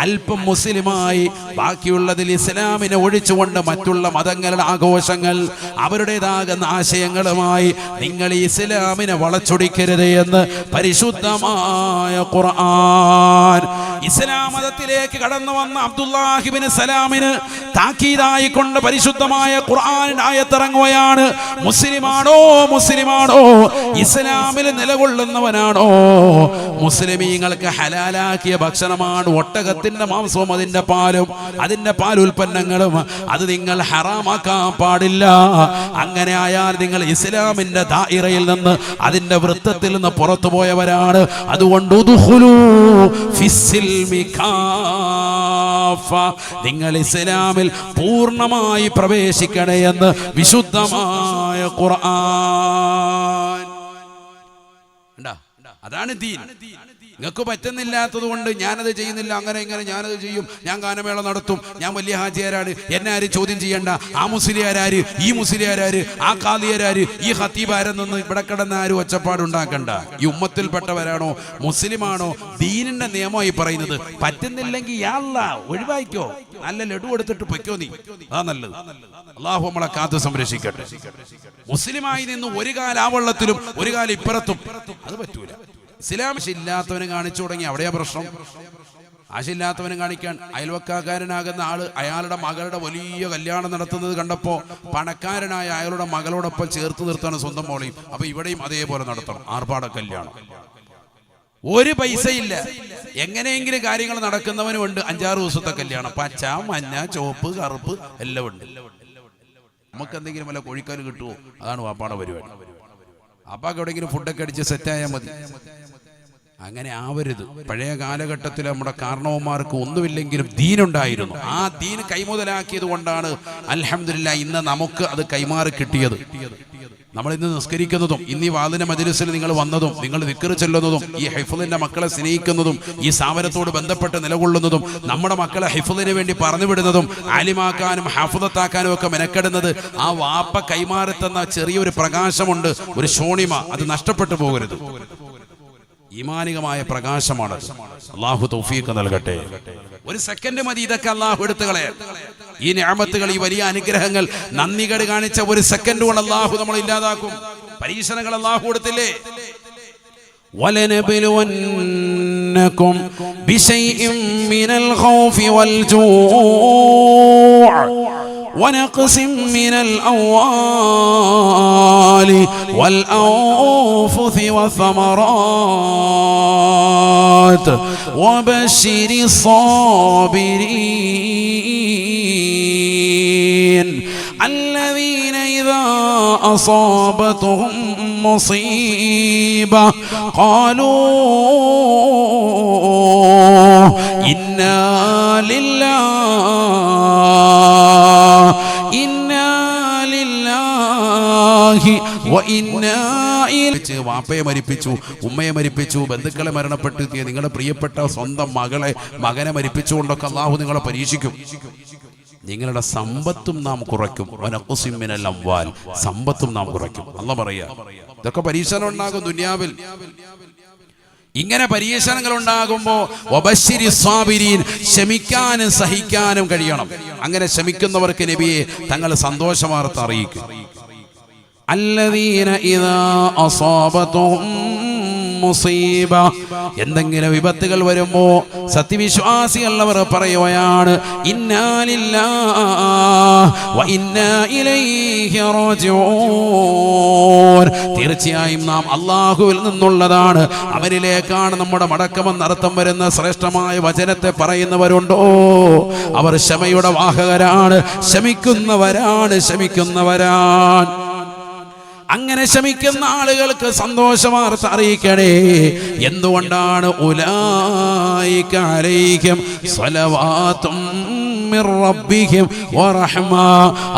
അല്പം മുസ്ലിമായി ബാക്കിയുള്ളതിൽ ഇസ്ലാമിനെ ഒഴിച്ചുകൊണ്ട് മറ്റുള്ള മതങ്ങളുടെ ആഘോഷങ്ങൾ അവരുടേതാകുന്ന ആശയങ്ങളുമായി നിങ്ങൾ ഇസ്ലാമിനെ വളച്ചൊടിക്കരുത് എന്ന് പരിശുദ്ധമായ ഖുർആൻ. ഇസ്ലാം മതത്തിലേക്ക് കടന്നു വന്ന അബ്ദുല്ലാഹി ഇബ്നു സലാമിന് താക്കീതായി കൊണ്ട് പരിശുദ്ധമായ ഖുർആൻ ആയത്തിറങ്ങുകയാണ്. മുസ്ലിമാണോ ഇസ്ലാമിൽ നിലകൊള്ളുന്നവനാണോ, മുസ്ലിമീങ്ങൾക്ക് ഹലാലാക്കിയ ഭക്ഷണമാണ് ഒട്ടകത്തിന്റെ മാംസവും അതിന്റെ പാലും അതിന്റെ പാലുൽപ്പന്നങ്ങളും, അത് നിങ്ങൾ ഹറാമാക്കാൻ പാടില്ല. അങ്ങനെ ആയാൽ നിങ്ങൾ ഇസ്ലാമിന്റെ ദായിറയിൽ നിന്ന് അതിന്റെ വൃത്തത്തിൽ നിന്ന് പുറത്തു പോയവരാണ്. അതുകൊണ്ട് നിങ്ങൾ ഇസ്ലാമിൽ പൂർണ്ണമായി പ്രവേശിക്കണേ എന്ന് വിശുദ്ധമായ ഖുർആൻ. അതാണ് ദീൻ. നിങ്ങൾക്ക് പറ്റുന്നില്ലാത്തത് കൊണ്ട് ഞാനത് ചെയ്യുന്നില്ല, അങ്ങനെ ഇങ്ങനെ ഞാനത് ചെയ്യും, ഞാൻ ഗാനമേള നടത്തും, ഞാൻ വലിയ ഹാജിയാരാണ്, എന്നെ ആരും ചോദ്യം ചെയ്യണ്ട, ആ മുസ്ലിയാരാര്, ഈ മുസ്ലിയാരാര്, ആ ഖാദിയാരാര്, ഈ ഖത്തീബാരെന്നൊന്നും ഇവിടെ കിടന്ന് ആരും ഒച്ചപ്പാടുണ്ടാക്കണ്ട. ഈ ഉമ്മത്തിൽപ്പെട്ടവരാണോ മുസ്ലിമാണോ ദീനിന്റെ നിയമമായി പറയുന്നത്. പറ്റുന്നില്ലെങ്കിൽ യാ അല്ലാഹ് ഒഴിവായിക്കോ, നല്ല ലഡു എടുത്തിട്ട് പൊയ്ക്കോ, നീ അതാ നല്ലത്. അള്ളാഹു നമ്മളെ കാത്തു സംരക്ഷിക്കട്ടെ. മുസ്ലിമായി നിന്ന് ഒരു കാല ആ വെള്ളത്തിലും ഒരു കാലം ഇപ്പുറത്തും അത് പറ്റൂല. ഇസ്ലാം ഇല്ലാത്തവനും കാണിച്ചു തുടങ്ങി, അവിടെയാ പ്രശ്നം. ആശയില്ലാത്തവനും കാണിക്കാൻ അയൽവക്കാരനാകുന്ന ആള് അയാളുടെ മകളുടെ വലിയ കല്യാണം നടത്തുന്നത് കണ്ടപ്പോ പണക്കാരനായ അയാളുടെ മകളോടൊപ്പം ചേർത്ത് നിർത്താൻ സ്വന്തം മോളെയും. അപ്പൊ ഇവിടെയും അതേപോലെ നടത്തണം, ആർഭാട കല്യാണം. ഒരു പൈസയില്ല, എങ്ങനെയെങ്കിലും കാര്യങ്ങൾ നടക്കുന്നവനുമുണ്ട് 5-6 ദിവസത്തെ കല്യാണം, പച്ച മഞ്ഞ ചുവപ്പ് കറുപ്പ് എല്ലാം ഉണ്ട്. നമുക്ക് എന്തെങ്കിലും വല്ല കോഴിക്കാല് കിട്ടുമോ, അതാണ് വാപ്പാടെ പരിപാടി. അപ്പാക്ക് എവിടെയെങ്കിലും ഫുഡൊക്കെ അടിച്ച് സെറ്റായാൽ മതി. അങ്ങനെ ആവരുത്. പഴയ കാലഘട്ടത്തിൽ നമ്മുടെ കാരണവന്മാർക്ക് ഒന്നുമില്ലെങ്കിലും ദീനുണ്ടായിരുന്നു. ആ ദീൻ കൈമുതലാക്കിയത് കൊണ്ടാണ് അൽഹംദുലില്ലാഹ് ഇന്ന് നമുക്ക് അത് കൈമാറി കിട്ടിയത്. നമ്മൾ ഇന്ന് നിസ്കരിക്കുന്നതും ഇന്ന് ഈ വാദിന മജ്‌ലിസിൽ നിങ്ങൾ വന്നതും നിങ്ങൾ ദിക്ർ ചൊല്ലുന്നതും ഈ ഹിഫ്ളിന്റെ മക്കളെ സ്നേഹിക്കുന്നതും ഈ സ്ഥാപനത്തോട് ബന്ധപ്പെട്ട് നിലകൊള്ളുന്നതും നമ്മുടെ മക്കളെ ഹിഫ്ളിന് വേണ്ടി പറഞ്ഞു വിടുന്നതും ആലിമാക്കാനും ഹാഫിളത്താക്കാനും ഒക്കെ മെനക്കെടുന്നത് ആ വാപ്പ കൈമാറിത്തുന്ന ചെറിയൊരു പ്രകാശമുണ്ട്, ഒരു ശോണിമ, അത് നഷ്ടപ്പെട്ടു പോകരുത്. ഈമാനികമായ പ്രകാശമാണ്. അല്ലാഹു തൗഫീഖ് നൽകട്ടെ. ഒരു സെക്കൻഡ് മതി ഇതൊക്കെ അല്ലാഹു എടുത്തു കളയാൻ. ഈ നിഅമത്തുകൾ, ഈ വലിയ അനുഗ്രഹങ്ങൾ നന്ദികേട് കാണിച്ച ഒരു സെക്കൻഡ് കൊണ്ട് അല്ലാഹു നമ്മൾ ഇല്ലാതാക്കും. പരീക്ഷണങ്ങൾ അല്ലാഹു കൊടുത്തില്ലേ? വലനബലുവന്നകും ബിശൈഇൻ മിനൽ ഖൗഫി വൽ ജൂഅ് ونقص من الأموال والأنفس والثمرات وبشر الصابرين الذين إذا أصابتهم مصيبة قالوا إنا لله വാപ്പയെ മരിപ്പിച്ചു, ഉമ്മയെ മരിപ്പിച്ചു, ബന്ധുക്കളെ മരണപ്പെടുത്തിയ നിങ്ങളുടെ പ്രിയപ്പെട്ട സ്വന്തം മകനെ മരിപ്പിച്ചുകൊണ്ടൊക്കെ അല്ലാഹു നിങ്ങളെ പരീക്ഷിക്കും. നിങ്ങളുടെ സമ്പത്തും നാം കുറയ്ക്കും. വനഖ്സിം മിനൽ അംവാൽ, സമ്പത്തും നാം കുറയ്ക്കും. അല്ലാഹ് പറയാ. ഇതൊക്കെ പരീക്ഷണം ഉണ്ടാകും ദുനിയാവിൽ. ഇങ്ങനെ പരീക്ഷണങ്ങൾ ഉണ്ടാകുമ്പോ വബശ്ശിരി സ്വാബിരീൻ, ക്ഷമിക്കാനും സഹിക്കാനും കഴിയണം. അങ്ങനെ ക്ഷമിക്കുന്നവർക്ക് നബിയെ തങ്ങൾ സന്തോഷവാർത്ത അറിയിക്കും. അല്ലദീന ഇദാ അസാബതുഹും മുസീബ, എന്തെങ്കിലും വിപത്തുകൾ വരുമ്പോ സത്യവിശ്വാസികൾ അവർ പറയുകയാണ് ഇന്നാ ലില്ലാഹി വ ഇന്നാ ഇലൈഹി റാജിഊൻ, തീർച്ചയായും നാം അല്ലാഹുവിൽ നിന്നുള്ളതാണ്, അവനിലേക്കാണ് നമ്മുടെ മടക്കമെന്നർത്ഥം വരുന്ന ശ്രേഷ്ഠമായ വചനത്തെ പറയുന്നവരുണ്ടോ അവർ ക്ഷമയുടെ വാഹകരാണ്, ക്ഷമിക്കുന്നവരാണ്. അങ്ങനെ ക്ഷമിക്കുന്ന ആളുകൾക്ക് സന്തോഷവാർത്ത അറിയിക്കണേ. എന്തുകൊണ്ടാണ്? ഉലൈക അലൈഹിം സ്വലവാത്തും മിർ റബ്ബിഹിം വറഹ്മ,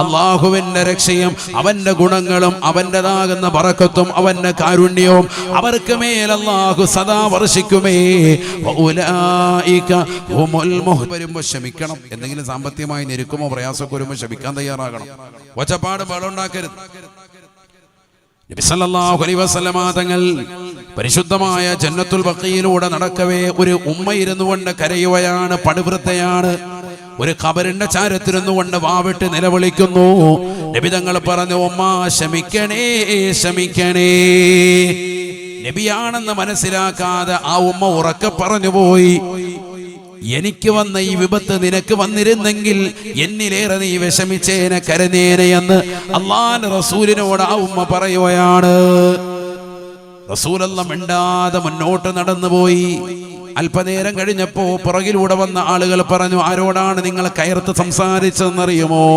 അല്ലാഹുവിന്റെ രക്ഷയും അവന്റെ ഗുണങ്ങളും അവന്റേതാകുന്ന ബറക്കത്തും അവന്റെ കാരുണ്യവും അവർക്ക് മേൽ അല്ലാഹു സദാ വർഷിക്കുമേ. ഉലൈക ഹുമുൽ മുഹ്തദൂൻ. ക്ഷമിക്കണം. എന്തെങ്കിലും സാമ്പത്തികമായി ഞെരുക്കുമോ പ്രയാസമൊക്കെ വരുമ്പോൾ ക്ഷമിക്കാൻ തയ്യാറാകണം. ഒച്ചപ്പാട് ബഹളമുണ്ടാക്കരുത്. നബി സല്ലല്ലാഹു അലൈഹി വസല്ലമ തങ്ങൾ പരിശുദ്ധമായ ജന്നത്തുൽ ബഖീയിലൂടെ നടക്കവേ ഒരു ഉമ്മ ഇരുന്നുകൊണ്ട് കരയുകയാണ്, പടുവൃത്തയാണ്. ഒരു ഖബറിന്റെ ചാരത്തിരുന്നു കൊണ്ട് വാവിട്ട് നിലവിളിക്കുന്നു. നബി തങ്ങൾ പറഞ്ഞു, ഉമ്മ ക്ഷമിക്കണേ, ക്ഷമിക്കണേ. നബിയാണെന്ന് മനസ്സിലാക്കാതെ ആ ഉമ്മ ഉറക്കെ പറഞ്ഞുപോയി, എനിക്ക് വന്ന ഈ വിപത്ത് നിനക്ക് വന്നിരുന്നെങ്കിൽ എന്നിലേറെ നീ വിഷമിച്ചേനെ, കരഞ്ഞേനെ എന്ന് അല്ലാഹുവിന്റെ റസൂലിനോട് ആ ഉമ്മ പറയുകയാണ്. റസൂലല്ലാഹ് മിണ്ടാതെ മുന്നോട്ട് നടന്നുപോയി. അല്പനേരം കഴിഞ്ഞപ്പോ പുറകിലൂടെ വന്ന ആളുകൾ പറഞ്ഞു, ആരോടാണ് നിങ്ങൾ കയർത്ത് സംസാരിച്ചതെന്നറിയുമോ?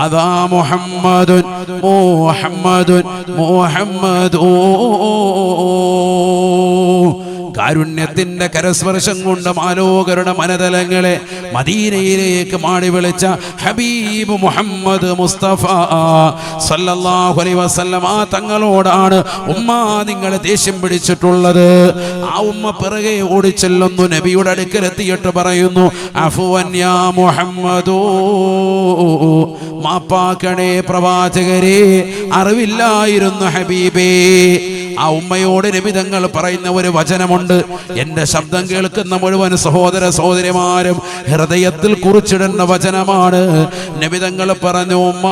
അതാ മുഹമ്മദുൻ മുഹമ്മദുൻ മുഹമ്മദൂ, കാരുണ്യത്തിന്റെ കരസ്പർശം കൊണ്ട് മാലോകരുടെ മനതലങ്ങളെ മദീനയിലേക്ക് മാടി വിളിച്ച ഹബീബ് മുഹമ്മദ് മുസ്തഫ സല്ലല്ലാഹു അലൈഹി വസല്ലം തങ്ങളോടാണ് ഉമ്മ നിങ്ങൾ ദേഷ്യം പിടിച്ചിട്ടുള്ളത്. ആ ഉമ്മ പിറകെ ഓടിച്ചെല്ലുന്നു, നബിയുടെ അടുക്കലെത്തിയിട്ട് പറയുന്നു, അഫ്വൻ യാ മുഹമ്മദൂ, മാപ്പാക്കണേ പ്രവാചകരെ, അറിവില്ലായിരുന്നു ഹബീബേ. ആ ഉമ്മയോട് നബി തങ്ങൾ പറയുന്ന ഒരു വചനമുണ്ട്, എന്റെ ശബ്ദം കേൾക്കുന്ന മുഴുവൻ സഹോദര സഹോദരിമാരും ഹൃദയത്തിൽ കുറിച്ചിടുന്ന വചനമാണ്. നബി തങ്ങൾ പറഞ്ഞു, ഉമ്മ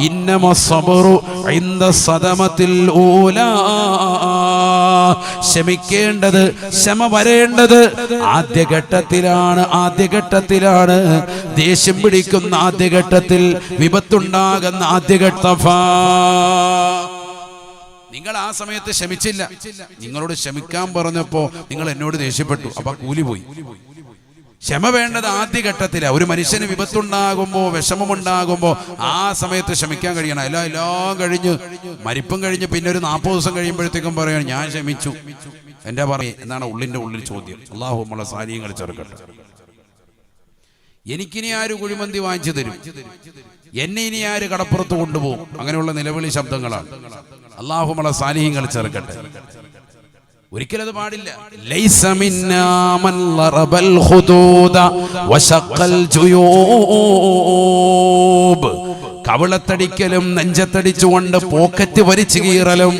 ഇന്നമസ്സബ്റു ഇൻദ സദമത്തിൽ ഊലാ, ക്ഷമിക്കേണ്ടത്, ക്ഷമ വരേണ്ടത് ആദ്യഘട്ടത്തിലാണ്. ദേഷ്യം പിടിക്കുന്ന ആദ്യഘട്ടത്തിൽ, വിപത്തുണ്ടാകുന്ന ആദ്യഘട്ടം. നിങ്ങൾ ആ സമയത്ത് ക്ഷമിച്ചില്ല. നിങ്ങളോട് ക്ഷമിക്കാൻ പറഞ്ഞപ്പോ നിങ്ങൾ എന്നോട് ദേഷ്യപ്പെട്ടു, അപ്പൊ കൂലി പോയി. ക്ഷമ വേണ്ടത് ആദ്യഘട്ടത്തിലാണ്. ഒരു മനുഷ്യന് വിപത്തുണ്ടാകുമ്പോ, വിഷമമുണ്ടാകുമ്പോ ആ സമയത്ത് ക്ഷമിക്കാൻ കഴിയണം. എല്ലാം കഴിഞ്ഞ്, മരിപ്പും കഴിഞ്ഞ് പിന്നെ ഒരു 40 ദിവസം കഴിയുമ്പോഴത്തേക്കും പറയണം ഞാൻ ക്ഷമിച്ചു. എന്റെ എന്നാണ് ഉള്ളിന്റെ ഉള്ളിൽ ചോദ്യം. അല്ലാഹു നമ്മളെ സാലിഹ്യങ്ങൾ ചേർക്കട്ടെ. എനിക്കിനി ആര് കുഴിമന്തി വാങ്ങിച്ചു തരും, എന്നെ ഇനി ആര് കടപ്പുറത്ത് കൊണ്ടുപോകും, അങ്ങനെയുള്ള നിലവിളി ശബ്ദങ്ങളാണ്. അല്ലാഹു നമ്മളെ സാലിഹ്യങ്ങൾ ചേർക്കട്ടെ. ഒരിക്കലും അത് പാടില്ല. ലൈസ മിന്നാ മൻ ലറബൽ ഖുദൂദ വശഖൽ ജുയൂബ്, കവിളത്തടിക്കലും നെഞ്ചത്തടിച്ചുകൊണ്ട് പോക്കറ്റ് വലിച്ചു കീറലും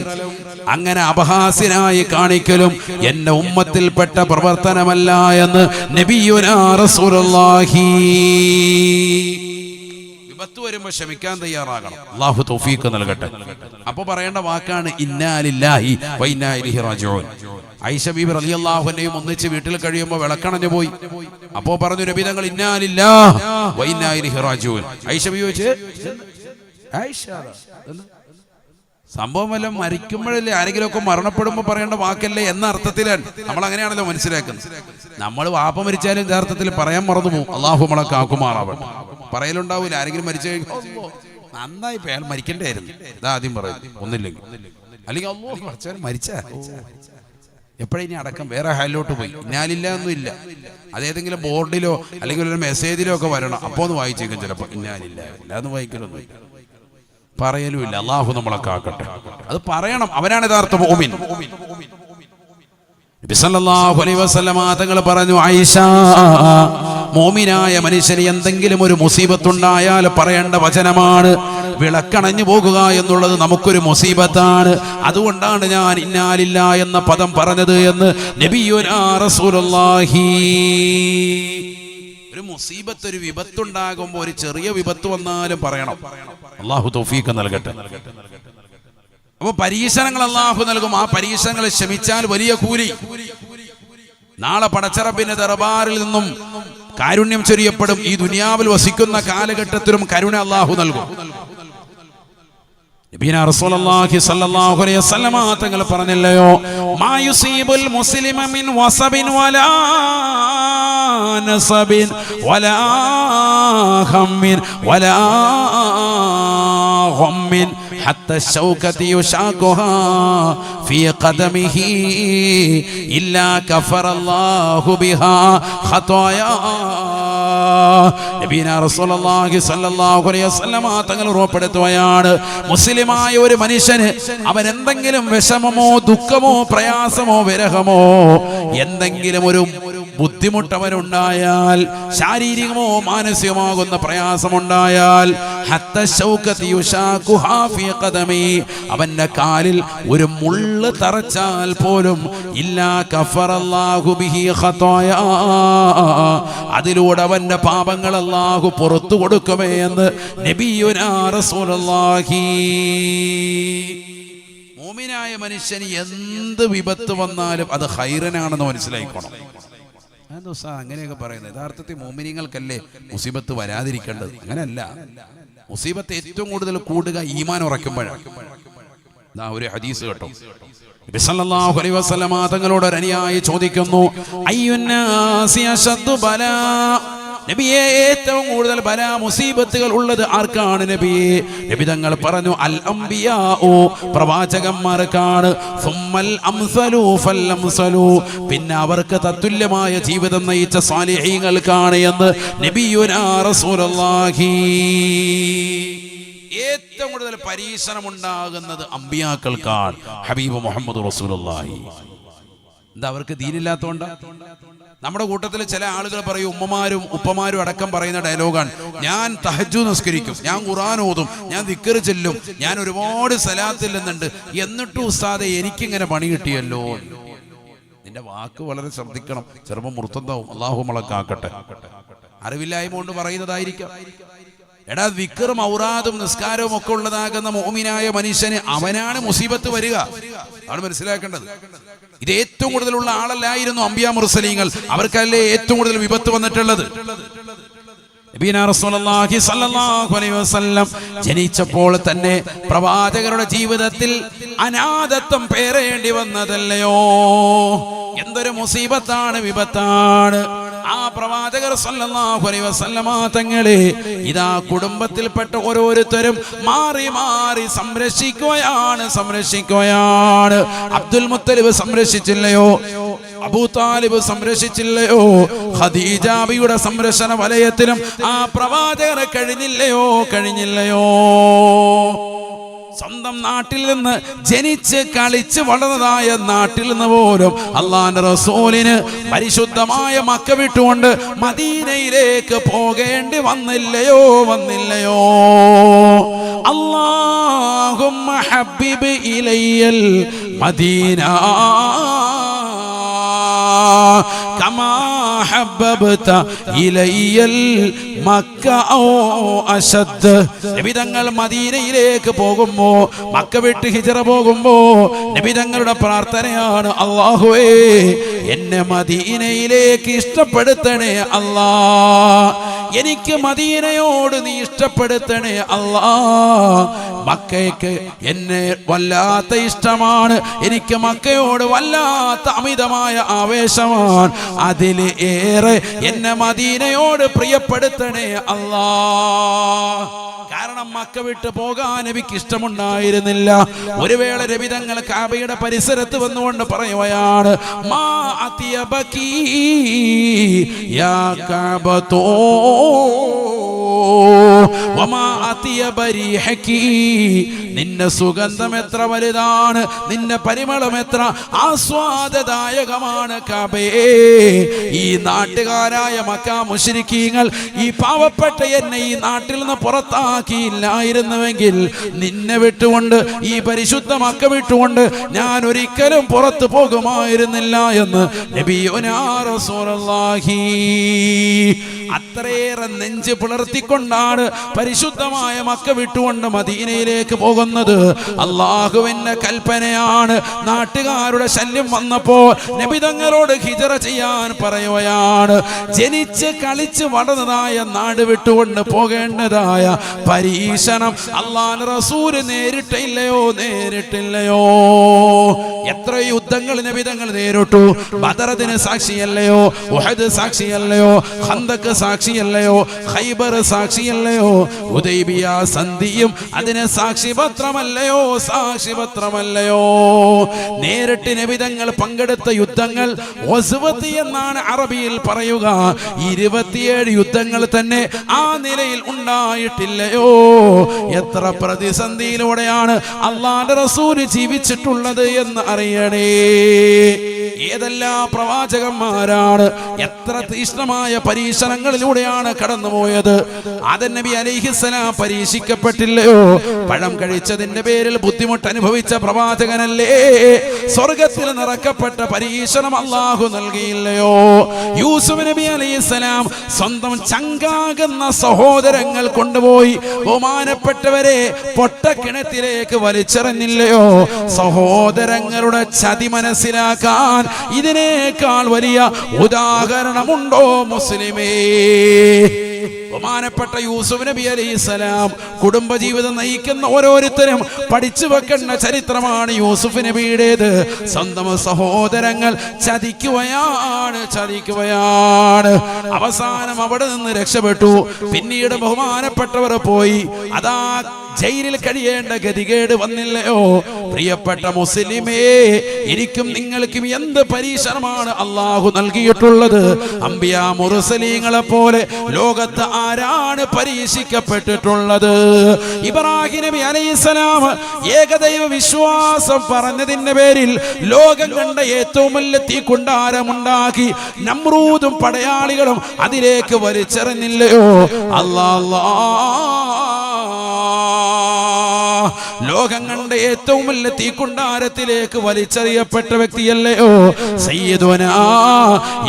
അങ്ങനെ അപഹാസ്യനായി കാണിക്കലും എന്റെ ഉമ്മത്തിൽപ്പെട്ട പ്രവർത്തനമല്ല എന്ന് നബിയുനാ റസൂലുള്ളാഹി. വിപത്ത് വരുമ്പോൾ ക്ഷമിക്കാൻ തയ്യാറാകണം. അല്ലാഹു തൗഫീഖ് നൽകട്ടെ. അപ്പൊ പറയേണ്ട വാക്കാണ് ഇന്നാ ലില്ലാഹി വ ഇന്നാ ഇലൈഹി റാജിഊൻ. ആയിഷ ബീബി റളിയല്ലാഹു അൻഹയും ഒന്നിച്ച് വീട്ടിൽ കഴിയുമ്പോൾ വിളക്കണഞ്ഞു പോയി. അപ്പോ പറഞ്ഞു നബി തങ്ങൾ ഇന്നാ ലില്ലാഹി വ ഇന്നാ ഇലൈഹി റാജിഊൻ. ആയിഷ ബീബി ചോദിച്ചു, ആയിഷ സംഭവം വല്ല മരിക്കുമ്പോഴല്ലേ, ആരെങ്കിലും ഒക്കെ മരണപ്പെടുമ്പോൾ പറയേണ്ട വാക്കല്ലേ എന്ന അർത്ഥത്തിലാണ് നമ്മൾ അങ്ങനെയാണല്ലോ മനസ്സിലാക്കുന്നത്. നമ്മൾ വാപ്പ മരിച്ചാലും യഥാർത്ഥത്തിൽ പറയാൻ മറന്നു പോകും. അല്ലാഹു നമ്മളെ കാക്കുമാറാവട്ടെ. പറയലുണ്ടാവൂല, ആരെങ്കിലും മരിച്ചു കഴിഞ്ഞാൽ നന്നായി അയാൾ മരിക്കണ്ടായിരുന്നു, ഇതാദ്യം പറയും ഒന്നില്ലെങ്കിൽ. അല്ലെങ്കിൽ അല്ലാഹു മരിച്ച എപ്പോഴും അടക്കം വേറെ ഹാലിലോട്ട് പോയി, ഇന്നാലില്ല ഒന്നും ഇല്ല. അതേതെങ്കിലും ബോർഡിലോ അല്ലെങ്കിൽ ഒരു മെസ്സേജിലോ ഒക്കെ വരണം, അപ്പോ ഒന്ന് വായിച്ചേക്കും ചിലപ്പോൾ. ഇന്നാലില്ല അല്ലാന്ന് വായിക്കലൊന്നും ഇല്ല, പറയലുമില്ല. അല്ലാഹു നമ്മളെ കാക്കട്ടെ. അത് പറയണം, അവനാണ് യഥാർത്ഥ മുഅ്മിൻ. നബി സല്ലല്ലാഹു അലൈഹി വസല്ലം തങ്ങൾ പറഞ്ഞു, ആയിഷ മോമിനായ മനുഷ്യന് എന്തെങ്കിലും ഒരു മുസീബത്തുണ്ടായാൽ പറയേണ്ട വചനമാണ്. വിളക്കണഞ്ഞു പോകുക എന്നുള്ളത് നമുക്കൊരു മുസീബത്താണ്. അതുകൊണ്ടാണ് ഞാൻ ഇന്നാലില്ല എന്ന പദം പറഞ്ഞത് എന്ന് നബിയുനാ റസൂലുള്ളാഹി. ഒരു മുസീബത്ത്, ഒരു വിപത്തുണ്ടാകുമ്പോൾ, ഒരു ചെറിയ വിപത്ത് വന്നാലും പറയണം. അല്ലാഹു തൗഫീഖ് നൽകട്ടെ. അപ്പോൾ പരീക്ഷണങ്ങൾ അല്ലാഹു നൽകും. ആ പരീക്ഷണങ്ങൾ ക്ഷമിച്ചാൽ വലിയ കൂലി. നാളെ പടച്ചറബിന്റെ ദർബാറിൽ നിന്നും കാരുണ്യം ചൊരിയപ്പെടും. ഈ ദുനിയാവിൽ വസിക്കുന്ന കാലഘട്ടത്തിലും കരുണ അല്ലാഹു നൽകും. നബിയനാ റസൂലുള്ളാഹി സ്വല്ലല്ലാഹു അലൈഹി വസല്ലമ തങ്ങൾ പറഞ്ഞില്ലയോ, മാ യുസീബുൽ മുസ്ലിമ മിൻ വസബിൻ വലാ നസബിൻ വലാ ഹമ്മിൻ വലാ ഗമ്മിൻ حتى الشوكة يشاكها في قدمه إلا كفر الله بها خطايا. നബിയനാ റസൂലുള്ളാഹി സ്വല്ലല്ലാഹു അലൈഹി വസല്ലമ തങ്ങൾ ഉറപ്പെടുത്തുകയാണ്, മുസ്ലിമായ ഒരു മനുഷ്യന് അവൻ എന്തെങ്കിലും വിഷമമോ ദുഃഖമോ പ്രയാസമോ വിരഹമോ എന്തെങ്കിലും ഒരു ബുദ്ധിമുട്ടവനുണ്ടായാൽ, ശാരീരികമോ മാനസികമാകുന്ന പ്രയാസമുണ്ടായാൽ, അവന്റെ കാലിൽ ഒരു മുള്ള് തറച്ചാൽ പോലും ഇല്ലാ കഫറല്ലാഹു ബിഹി ഖതായാ, അതിലൂടെ അവന്റെ പാപങ്ങൾ അല്ലാഹു പുറത്തു കൊടുക്കുമേ എന്ന് നബിയുനാ റസൂലുള്ളാഹി. മുഅ്മിനായ മനുഷ്യന് എന്ത് വിപത്ത് വന്നാലും അത് ഖൈറനാണെന്ന് മനസ്സിലാക്കണം. അങ്ങനെയൊക്കെ പറയുന്നത് യഥാർത്ഥത്തിൽ മുഅ്മിനീങ്ങൾക്കല്ലേ മുസീബത്ത് വരാതിരിക്കേണ്ടത്. അങ്ങനെയല്ല, മുസീബത്ത് ഏറ്റവും കൂടുതൽ കൂടുക ഈമാൻ ഉറക്കുമ്പോഴാണ്. ഒരു ഹദീസ് കേട്ടോ, നബി സല്ലല്ലാഹു അലൈഹി വസല്ലമ തങ്ങളോട് ഒരു അനുയായി ചോദിക്കുന്നു, അയ്യുന്നാസി അശദ്ദു ബലാ, നബിയെ ഏറ്റവും കൂടുതൽ ബലാ മുസീബത്തുകൾ ഉള്ളത് ആർക്കാണ് നബിയെ? നബി തങ്ങൾ പറഞ്ഞു, അൽ അംബിയാഉ, പ്രവാചകന്മാർക്കാണ്, സുമ്മൽ അംസലു ഫൽ അംസലു, പിന്നെ അവർക്ക് തത്തുല്യമായ ജീവിതം നയിച്ച സാലിഹീങ്ങൾക്കാണ് എന്ന് നബിയുനാ റസൂലുള്ളാഹി. ഏറ്റവും കൂടുതൽ പരീക്ഷണം ഉണ്ടാകുന്നത് അമ്പിയാക്കൾക്കാണ്. ഹബീബ് മുഹമ്മദ് റസൂലുള്ളാഹി. എന്താ അവർക്ക് ദീനില്ലാത്തതുകൊണ്ടാ? നമ്മുടെ കൂട്ടത്തിൽ ചില ആളുകൾ പറയും, ഉമ്മമാരും ഉപ്പമാരും അടക്കം പറയുന്ന ഡയലോഗാണ്, ഞാൻ തഹജ്ജുദ് നിസ്കരിക്കും, ഞാൻ ഖുർആൻ ഓതും, ഞാൻ ദിക്ർ ചൊല്ലും, ഞാൻ ഒരുപാട് സലാത്തില്ലെന്നുണ്ട്, എന്നിട്ടും ഉസ്താദെ എനിക്കിങ്ങനെ പണി കിട്ടിയല്ലോ. നിന്റെ വാക്ക് വളരെ ശ്രദ്ധിക്കണം, ചിലപ്പോൾ മുർത്തന്താവും. അല്ലാഹു മലക്കാക്കട്ടെ. അറിവില്ലായ്മ കൊണ്ട് പറയുന്നതായിരിക്കാം. എടാ, ദിക്റും ഔറാദും നിസ്കാരവും ഒക്കെ ഉള്ളതാകുന്ന മുഅ്മിനായ മനുഷ്യന് അവനാണ് മുസീബത്ത് വരിക. ആണ് മനസ്സിലാക്കേണ്ടത്. ഇത് ഏറ്റവും കൂടുതലുള്ള ആളല്ലായിരുന്നു അംബിയാ മുർസലീങ്ങൾ. അവർക്കല്ലേ ഏറ്റവും കൂടുതൽ വിപത്ത് വന്നിട്ടുള്ളത്. നബിയനാ റസൂലുള്ളാഹി സ്വല്ലല്ലാഹു അലൈഹി വസല്ലം ജനിച്ചപ്പോൾ തന്നെ പ്രവാചകരുടെ ജീവിതത്തിൽ അനാഥത്വം പേറേണ്ടി വന്നതല്ലയോ? എന്തൊരു മുസീബത്താണ്, വിപത്താണ്. ആ പ്രവാചകർ സല്ലല്ലാഹു അലൈഹി വസല്ലമ തങ്ങളെ ഇതാ കുടുംബത്തിൽപ്പെട്ട ഓരോരുത്തരും മാറി മാറി സംരക്ഷിക്കുകയാണ്. അബ്ദുൽ മുത്തലിബ് സംരക്ഷിച്ചില്ലയോ? അബൂ താലിബ് സംരക്ഷിച്ചില്ലയോ? ഖദീജയുടെ സംരക്ഷണ വലയത്തിലും ആ പ്രവാചകർ കഴിഞ്ഞില്ലയോ? സ്വന്തം നാട്ടിൽ നിന്ന് ജനിച്ച് കളിച്ച് വളർന്നതായ നാട്ടിൽ നിന്ന് പോലും അല്ലാഹുവിന്റെ റസൂലിന് പരിശുദ്ധമായ മക്ക വിട്ടുകൊണ്ട് മദീനയിലേക്ക് പോകേണ്ടി വന്നില്ലയോ? അല്ലാഹുമ്മ ഹബ്ബിബ് ഇലയ്യൽ മദീന കമാ ഹബ്ബബ്ത ഇലയ്യൽ മക്ക ഔ അശദ്. നബി തങ്ങൾ മദീനയിലേക്ക് പോകുമ്പോ, മക്ക വിട്ട് ഹിജറ പോകുമ്പോ നബി തങ്ങളുടെ പ്രാർത്ഥനയാണ്, അല്ലാഹുവേ എന്നെ മദീനയിലേക്ക് ഇഷ്ടപ്പെടുത്തണേ അല്ലാ, എനിക്ക് മദീനയോട് നീ ഇഷ്ടപ്പെടുത്തണേ അല്ലാ. മക്കയ്ക്ക് എന്നെ വല്ലാത്ത ഇഷ്ടമാണ്, എനിക്ക് മക്കയോട് വല്ലാത്ത അമിതമായ ആവേശമാണ്. അതില് ഏറെ എന്നെ മദീനയോട് പ്രിയപ്പെടുത്തണേ അല്ലാ. കാരണം മക്ക വിട്ട് പോകാൻ നബിക്ക് ഇഷ്ടമുണ്ടായിരുന്നില്ല. ഒരു വേള നബി തങ്ങൾ കഅബയുടെ പരിസരത്ത് വന്നുകൊണ്ട് പറയുകയാണ്, മാ അത്യബകി യാ കഅബതോ വമാ അതിയബ റീഹകി, നിന്റെ സുഗന്ധം എത്ര വലുതാണ്, നിന്റെ പരിമളം എത്ര ആസ്വാദദായകമാണ് കഅബേ. ഈ നാട്ടുകാരായ മക്ക മുശ്രിക്കീങ്ങൾ ഈ പാവപ്പെട്ട എന്നെ ഈ നാട്ടിൽ നിന്ന് പുറത്താക്കിയില്ലായിരുന്നുവെങ്കിൽ നിന്നെ വിട്ടുകൊണ്ട്, ഈ പരിശുദ്ധ മക്ക വിട്ടുകൊണ്ട് ഞാൻ ഒരിക്കലും പുറത്തു പോകുമായിരുന്നില്ല എന്ന് നബിയുനാ റസൂലുള്ളാഹി. അത്രയേറെ നെഞ്ച് പിളർത്തിക്കൊണ്ടാണ് പരിശുദ്ധമായ മക്ക വിട്ടുകൊണ്ട് മദീനയിലേക്ക് പോകുന്നത്. അള്ളാഹുവിന്റെ കൽപ്പനയാണ്. നാട്ടുകാരുടെ ശല്യം വന്നപ്പോ നബി തങ്ങളോട് ഹിജറ ചെയ്യാൻ പറയുകയാണ്. ജനിച്ച് കളിച്ച് വളർന്നതായ നാട് വിട്ടുകൊണ്ട് പോകേണ്ടതായ പരീക്ഷണം അല്ലാഹുവിന്റെ റസൂൽ നേരിട്ടില്ലയോ? എത്ര യുദ്ധങ്ങൾ നബി തങ്ങൾ നേരിട്ടു. ബദറിന് സാക്ഷിയല്ലയോ? ഉഹദ് സാക്ഷിയല്ലയോ? ഖന്ദഖ് സാക്ഷിയല്ലയോ? ഖൈബർ സാക്ഷിയല്ലയോ? ഹുദൈബിയ സന്ധിയും അതിന് സാക്ഷിപത്രമല്ലയോ? നേരിട്ട് നബി തങ്ങൾ പങ്കെടുത്ത യുദ്ധങ്ങൾ ഗസ്വത്ത് എന്നാണ് അറബിയിൽ പറയുക. 27 യുദ്ധങ്ങൾ തന്നെ ആ നിലയിൽ ഉണ്ടായിട്ടില്ലയോ? എത്ര പ്രതിസന്ധിയിലൂടെയാണ് അല്ലാഹുവിന്റെ റസൂൽ ജീവിച്ചിട്ടുള്ളത് എന്ന് അറിയണേ. ഏതെല്ലാം പ്രവാചകന്മാരാണ് എത്ര തീഷ്ണമായ പരീക്ഷണങ്ങളിലൂടെയാണ് കടന്നുപോയത്. ആദം നബി അലൈഹിസ്സലാം പരീക്ഷിക്കപ്പെട്ടില്ലയോ? പഴം കഴിച്ചതിന്റെ പേരിൽ ബുദ്ധിമുട്ട് അനുഭവിച്ച പ്രവാചകനല്ലേ? സ്വർഗത്തിൽ നിറക്കപ്പെട്ട പരീക്ഷണം അല്ലാഹു നൽകിയില്ലയോ? യൂസുഫ് നബി അലൈഹിസ്സലാം സ്വന്തം ചങ്കാകുന്ന സഹോദരങ്ങൾ കൊണ്ടുപോയി ബഹുമാനപ്പെട്ടവരെ പൊട്ടക്കിണറ്റിലേക്ക് വലിച്ചെറിഞ്ഞില്ലയോ? സഹോദരങ്ങളുടെ ചതി മനസ്സിലാക്കാൻ ഇതിനേക്കാൾ വലിയ ഉദാഹരണമുണ്ടോ മുസ്ലിമേ? ബഹുമാനപ്പെട്ട യൂസുഫ് നബി അലൈഹിസ്സലാം കുടുംബജീവിതം നയിക്കുന്ന ഓരോരുത്തരും പഠിച്ചു വെക്കേണ്ട ചരിത്രമാണ് യൂസുഫ് നബിയുടേത്. സ്വന്തം സഹോദരങ്ങൾ ചതിക്കുകയാണ്. അവസാനം അവിടെ നിന്ന് രക്ഷപ്പെട്ടു. പിന്നീട് ബഹുമാനപ്പെട്ടവർ പോയി അതാ ജയിലിൽ കഴിയേണ്ട ഗതികേട് വന്നില്ലയോ? പ്രിയപ്പെട്ട മുസ്ലിമേ, എനിക്കും നിങ്ങൾക്കും എന്ത് പരീക്ഷണമാണ് അള്ളാഹു നൽകിയിട്ടുള്ളത്. അംബിയാ മുർസലീങ്ങളെ പോലെ ലോകത്ത് ആരാണ് പരീക്ഷിക്കപ്പെട്ടിട്ടുള്ളത്? ഇബ്രാഹിം നബി അലൈഹിസ്സലാം ഏകദൈവ വിശ്വാസം പറഞ്ഞതിന്റെ പേരിൽ ലോകം കണ്ട ഏറ്റവും വലിയ തീക്കുണ്ടാരമുണ്ടാക്കി നമ്രൂദും പടയാളികളും അതിലേക്ക് വലിച്ചെറിഞ്ഞില്ലയോ? ലോകം കണ്ട ഏറ്റവും വലിയ തീക്കുണ്ടാരത്തിലേക്ക് വലിച്ചെറിയപ്പെട്ട വ്യക്തിയല്ലയോ സയ്യിദുനാ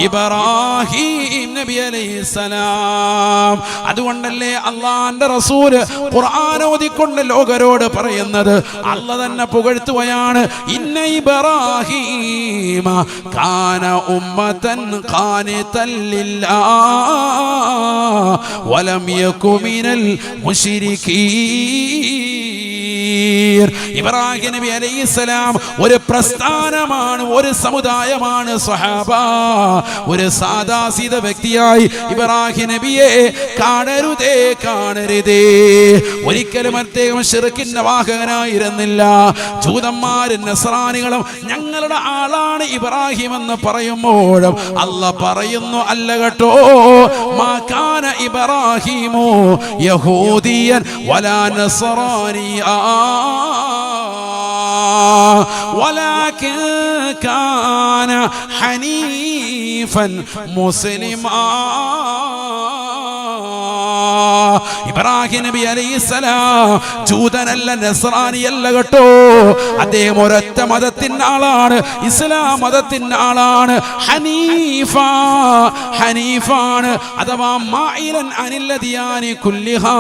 ഇബ്രാഹിം നബി അലൈഹിസ്സലാം? അതുകൊണ്ടല്ലേ അല്ലാഹുവിന്റെ റസൂൽ ഖുർആൻ ഓതിക്കൊണ്ട് ലോകരോട് പറയുന്നത്, അല്ലാഹ് തന്നെ പുകഴ്ത്തുകയാണ്, ഇന്ന ഇബ്രാഹീമ കാന ഉമ്മതൻ ഖാനിതൻ ലില്ലാഹ് വലം യകു മിനൽ മുശ്രികീൻ. ഇബ്രാഹിം നബി അലൈഹിസ്സലാം ഒരു പ്രസ്ഥാനമാണ്, ഒരു സമുദായമാണ്. സ്വഹാബ, ഒരു സാദാസീത വ്യക്തിയായി ഇബ്രാഹിം നബിയെ കാണരുതേ. ഒരിക്കലും അദ്ദേഹം ശിർക്കിന്റെ വാഹകനായിരുന്നില്ല. ജൂതന്മാരും നസ്രാനികളും ഞങ്ങളുടെ ആളാണ് ഇബ്രാഹിം എന്ന് പറയുമ്പോഴും അല്ലാഹ് പറയുന്നു, അല്ല കേട്ടോ, മാ കാന ഇബ്രാഹിമു യഹൂദിയൻ വലാ നസ്റാനിയാ ولكن كان حنيفا مسلما. ഇബ്രാഹിം നബി അലൈഹിസ്സലാം ജൂതനല്ല, നസ്രാനിയല്ല കേട്ടോ. അദ്ദേഹം ഒരൊറ്റ മതത്തിന്റെ ആളാണ്, ഇസ്ലാം മതത്തിന്റെ ആളാണ്. ഹനീഫാണ്, അഥവാ മാഇലൻ അനിൽ അദിയാനി കുല്ലിഹാ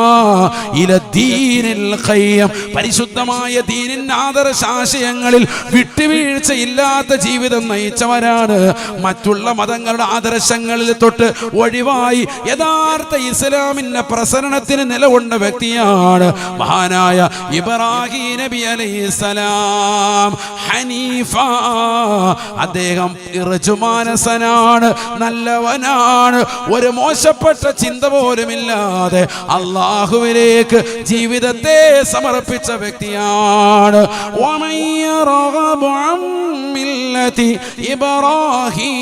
ഇല ദീനിൽ ഖയ്യം. പരിശുദ്ധമായ ദീനിന്റെ ആദർശാശയങ്ങളിൽ വിട്ടുവീഴ്ചയില്ലാത്ത ജീവിതം നയിച്ചവരാണ്. മറ്റുള്ള മതങ്ങളുടെ ആദർശങ്ങളിൽ തൊട്ട് ഒഴിവായി യഥാർത്ഥ ഇസ്ലാമിന്റെ പ്രസരണത്തിന് നിലകൊണ്ട വ്യക്തിയാണ് മഹാനായ ഇബ്രാഹിം നബി അലൈഹിസ്സലാം. ഹനീഫ, അദ്ദേഹം ഇർജുമാനസനാണ്, നല്ലവനാണ്. ഒരു മോശപ്പെട്ട ചിന്ത പോലുമില്ലാതെ അല്ലാഹുവിലേക്ക് ജീവിതത്തെ സമർപ്പിച്ച വ്യക്തിയാണ്. വമൻ യർഗബു അൻ മില്ലതി ഇബ്രാഹിം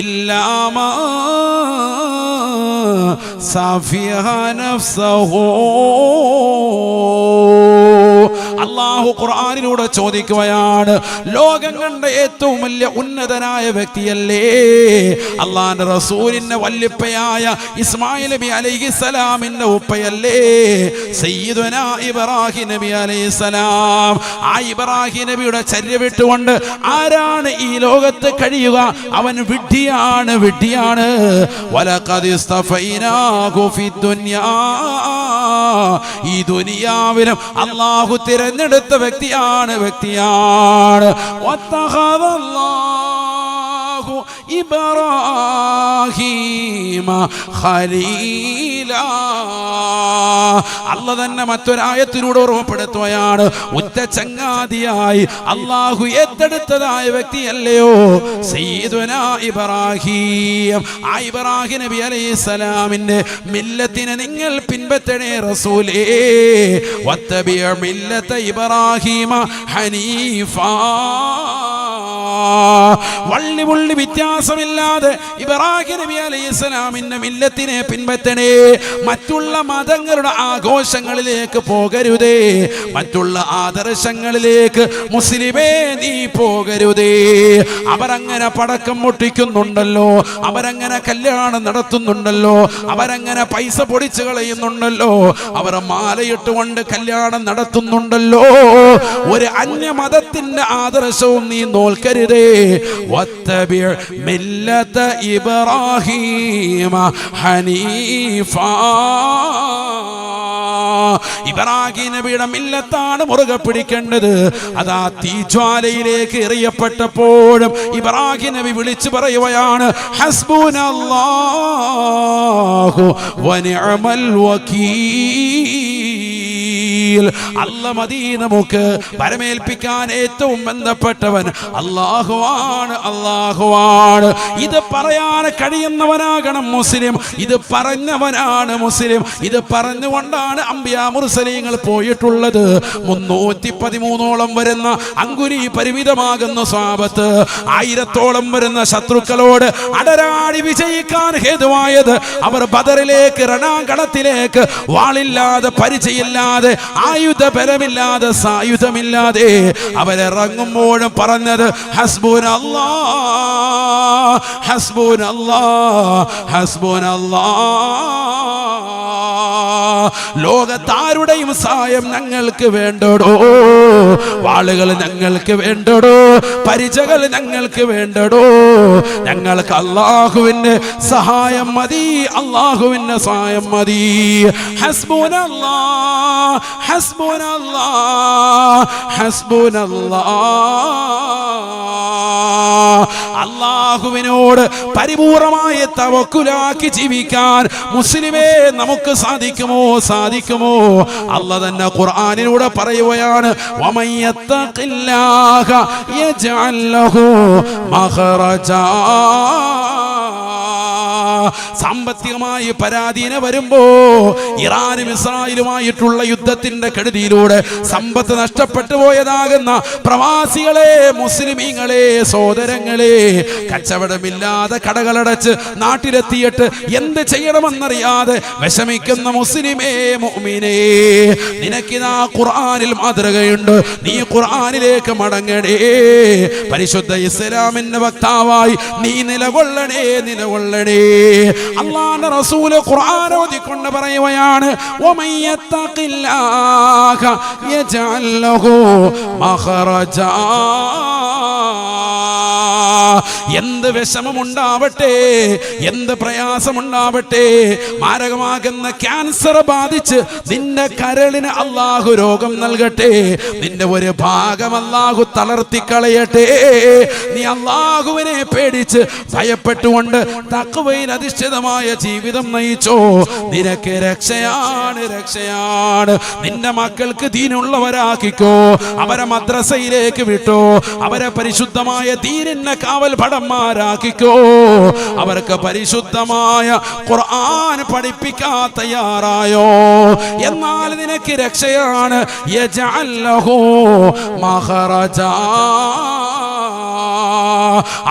ഇല്ലാ മാ സാഫിയഹാ നഫ്സഹു. അല്ലാഹു ഖുർആനിലൂടെ ചോദിക്കുകയാണ്, ലോകം കണ്ട ഏറ്റവും വലിയ ഉന്നതനായ വ്യക്തിയല്ലേ അല്ലാഹുവിന്റെ റസൂലിന്റെ വല്യപ്പയായ ഇസ്മായിൽ നബി അലൈഹിസ്സലാമിന്റെ ഉപ്പയല്ലേ സയ്യിദുനാ ഇബ്രാഹിം നബി അലൈഹിസ്സലാം? ആ ഇബ്രാഹിം നബിയുടെ ചര്യ വിട്ടുകൊണ്ട് ആരാണ് ഈ ലോകത്ത് കഴിയുക? അവൻ വിഡ്ഢിയാണ്, വിഡ്ഢിയാണ്. വലഖദ് ഇസ്തഫൈനാഹു ഫിദ്ദുനിയാ, ഈ ദുനിയാവിലും അല്ലാഹു തിരഞ്ഞെടുത്ത വ്യക്തിയാണ്, വ്യക്തിയാണ്. വത്തഖദല്ലാഹു ഇബ്രാഹീമ ഖലീലാ. അല്ലാഹു തന്നെ മറ്റൊരായത്തിലൂടെ ഓർമ്മപ്പെടുത്തുകയാണ്, ഉറ്റ ചങ്ങാതിയായി അല്ലാഹു ഏറ്റെടുത്തതായ വ്യക്തിയല്ലയോ സയ്യിദുനാ ഇബ്രാഹീം. ആ ഇബ്രാഹിം നബി അലൈഹിസ്സലാമിന്റെ മില്ലത്തിനെ നിങ്ങൾ പിൻപറ്റണേ റസൂലേ. വത്തബിഅ മില്ലത ഇബ്രാഹീമ ഹനീഫാ. വള്ളി പുള്ളി വ്യത്യാസമില്ലാതെ ഇബ്രാഹിം നബി അലൈഹിസ്സലാമിന്റെ മില്ലത്തിനെ പിൻപറ്റണേ. മറ്റുള്ള മതങ്ങളുടെ ആഘോഷങ്ങളിലേക്ക് പോകരുതേ, മറ്റുള്ള ആദർശങ്ങളിലേക്ക് മുസ്ലിമേ നീ പോകരുതേ. അവരങ്ങനെ പടക്കം പൊട്ടിക്കുന്നുണ്ടല്ലോ, അവരങ്ങനെ കല്യാണം നടത്തുന്നുണ്ടല്ലോ, അവരങ്ങനെ പൈസ പൊടിച്ചു കളയുന്നുണ്ടല്ലോ, അവർ മാലയിട്ടുകൊണ്ട് കല്യാണം നടത്തുന്നുണ്ടല്ലോ. ഒരു അന്യമതത്തിന്റെ ആദർശവും നീ നോൽക്കരുതേ. വത്തബിഅ മില്ലത ഇബ്രാഹീമ ഹനീഫാ. ഇബ്രാഹിം നബിയുടെ മില്ലത്താണ് മുറുകെ പിടിക്കേണ്ടത്. അതാ തീജ്വാലയിലേക്ക് എറിയപ്പെട്ടപ്പോഴും ഇബ്രാഹിം നബി വിളിച്ചു പറയുകയാണ്, ഹസ്ബുനല്ലാഹു വനിഅമൽ വകീൽ. അല്ലാഹു മതി നമുക്ക് പരമേൽപ്പിക്കാൻ ഏറ്റവും ബന്ധപ്പെട്ടവൻ അല്ലാഹുവാണ്, അല്ലാഹുവാണ്. ഇത് പറയാൻ കഴിയുന്നവനാകണം മുസ്ലിം, ഇത് പറഞ്ഞവനാണ് മുസ്ലിം. ഇത് പറഞ്ഞുകൊണ്ടാണ് അംബിയാ മുർസലീങ്ങൾ പോയിട്ടുള്ളത്. 313ഓളം വരുന്ന അങ്കുരി പരിമിതമാകുന്ന സ്വഹാബത്ത് 1000ഓളം വരുന്ന ശത്രുക്കളോട് അടരാടി വിജയിക്കാൻ ഹേതുവായത് അവർ ബദറിലേക്ക്, രണാങ്കണത്തിലേക്ക് വാളില്ലാതെ, പരിചയില്ലാതെ, ആയുധബലമില്ലാതെ, സായുധമില്ലാതെ അവരിറങ്ങുമ്പോഴും പറഞ്ഞത് ഹസ്ബുനല്ലാഹ്, ഹസ്ബുനല്ലാഹ്, ഹസ്ബുനല്ലാഹ്. ലോകത്താരുടെയും സഹായം ഞങ്ങൾക്ക് വേണ്ടടോ, വാളുകൾ ഞങ്ങൾക്ക് വേണ്ടടോ, പരിചകൾ ഞങ്ങൾക്ക് വേണ്ടടോ. ഞങ്ങൾക്ക് അല്ലാഹുവിന്റെ സഹായം മതി, അല്ലാഹുവിന്റെ സഹായം മതി. ഹസ്ബുനല്ലാഹ്, ഹസ്ബുനല്ലാഹ്, ഹസ്ബുനല്ലാഹ്. അല്ലാഹുവിനോട് പരിപൂർണമായ തവക്കുലാക്കി ജീവിക്കാൻ മുസ്ലിമേ നമുക്ക് സാധിക്കുമോ? സാധിക്കുമോ? അല്ലാഹു തന്നെ ഖുർആനിലൂടെ പറയുകയാണ്, വമയ്യത്തഖില്ലാഹ യജ്അൽ ലഹു മഖറജാ. സാമ്പത്തികമായി പരാധീന വരുമ്പോ ഇറാനും ഇസ്രായേലുമായിട്ടുള്ള യുദ്ധത്തിന്റെ കെടുതിയിലൂടെ സമ്പത്ത് നഷ്ടപ്പെട്ടു പോയതാകുന്ന പ്രവാസികളെ, മുസ്ലിമീങ്ങളെ, സോദരങ്ങളെ, കച്ചവടമില്ലാതെ കടകളടച്ച് നാട്ടിലെത്തിയിട്ട് എന്ത് ചെയ്യണമെന്നറിയാതെ വിഷമിക്കുന്ന മുസ്ലിമേ, മുഅ്മിനേ, നിനക്കിതാ ഖുർആനിൽ മാതൃകയുണ്ട്. നീ ഖുർആനിലേക്ക് മടങ്ങണേ. പരിശുദ്ധ ഇസ്ലാമിന്റെ വക്താവായി നീ നിലകൊള്ളണേ, നിലകൊള്ളണേ. അല്ലാഹുവിന്റെ റസൂൽ ഖുർആൻ ഓതിക്കൊണ്ട് പറയുകയാണ്, വമയ്യത്തഖില്ലാഹ യജ്അൽ ലഹു മഖറജാ. എന്ത് വിഷമമുണ്ടാവട്ടെ, എന്ത് പ്രയാസമുണ്ടാവട്ടെ, മാരകമാകുന്ന ക്യാൻസർ ബാധിച്ച് നിന്റെ കരളിന് അല്ലാഹു രോഗം നൽകട്ടെ, നിന്റെ ഒരു ഭാഗം അല്ലാഹു തളർത്തിക്കളയട്ടെ. നീ അല്ലാഹുവിനെ പേടിച്ച് ഭയപ്പെട്ടുകൊണ്ട് തഖ്വയിൽ അധിഷ്ഠിതമായ ജീവിതം നയിച്ചോ, നിനക്ക് രക്ഷയാണ്, രക്ഷയാണ്. നിന്റെ മക്കൾക്ക് ദീനുള്ളവരാക്കിക്കോ, അവരെ മദ്രസയിലേക്ക് വിട്ടോ, അവരെ പരിശുദ്ധമായ ദീനിന്റെ കാവൽ ഭടന്മാരാക്കിക്കോ, അവർക്ക് പരിശുദ്ധമായ ഖുർആൻ പഠിപ്പിക്കാൻ തയ്യാറായോ? എന്നാൽ നിനക്ക് രക്ഷയാണ്. യജ്അൽ ലഹു മഖറജാ.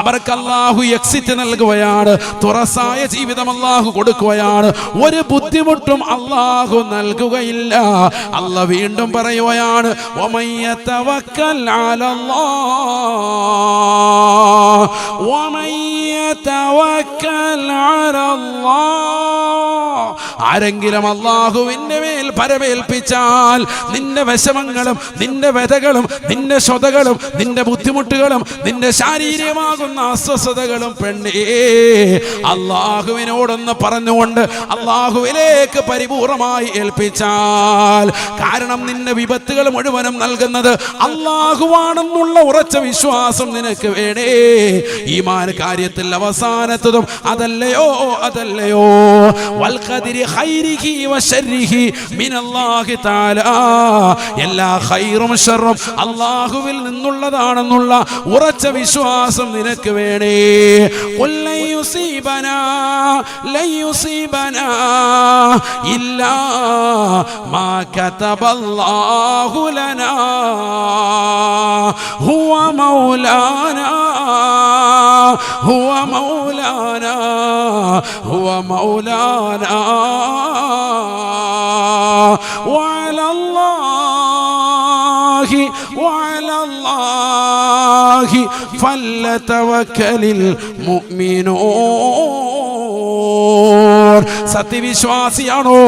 അവർക്ക് അല്ലാഹു എക്സിറ്റ് നൽകുകയാണ്, തുറസായ ജീവിതം അല്ലാഹു കൊടുക്കുകയാണ്, ഒരു ബുദ്ധിമുട്ടും അല്ലാഹു നൽകുകയില്ല. അല്ലാഹു വീണ്ടും പറയുകയാണ് വമയ്യതവക്കൽ അലല്ലാഹ് വമയ്യതവക്കൽ അലല്ലാഹ്. ആരെങ്കിലും അല്ലാഹുവിന്റെ മേൽ പരമേൽപ്പിച്ചാൽ നിന്റെ വിഷമങ്ങളും നിന്റെ വ്യതകളും നിന്റെ സ്വതകളും നിന്റെ ബുദ്ധിമുട്ടുകളും നിന്റെ ശാരീരികമാകുന്ന അസ്വസ്ഥതകളും പെണ്ണേ അല്ലാഹുവിനോടൊന്ന് പറഞ്ഞുകൊണ്ട് അല്ലാഹുവിലേക്ക് പരിപൂർണമായി ഏൽപ്പിച്ചാൽ, കാരണം നിന്റെ വിപത്തുകൾ മുഴുവനും നൽകുന്നത് അല്ലാഹുവാണെന്നുള്ള ഉറച്ച വിശ്വാസം നിനക്ക് വേണേ. ഈമാൻ കാര്യത്തിൽ അവസാനത്തതും അതല്ലയോ അതല്ലയോ. വൽ ഖദരി ഖൈരിഹി വശർരിഹി മിനല്ലാഹി തആല. എല്ലാ ഖൈറും ശർറും അല്ലാഹുവിൽ നിന്നുള്ളതാണെന്നുള്ള ഉറച്ച വിശ്വാസം നിനക്ക് വേണേ. ഖുൽ ലൻ യുസീബനാ ഇല്ലാ മാ കതബല്ലാഹു ലനാ ഹുവ മൗലാനാ وعلى الله فليتوكل المؤمنون. സത്യവിശ്വാസിയാണോ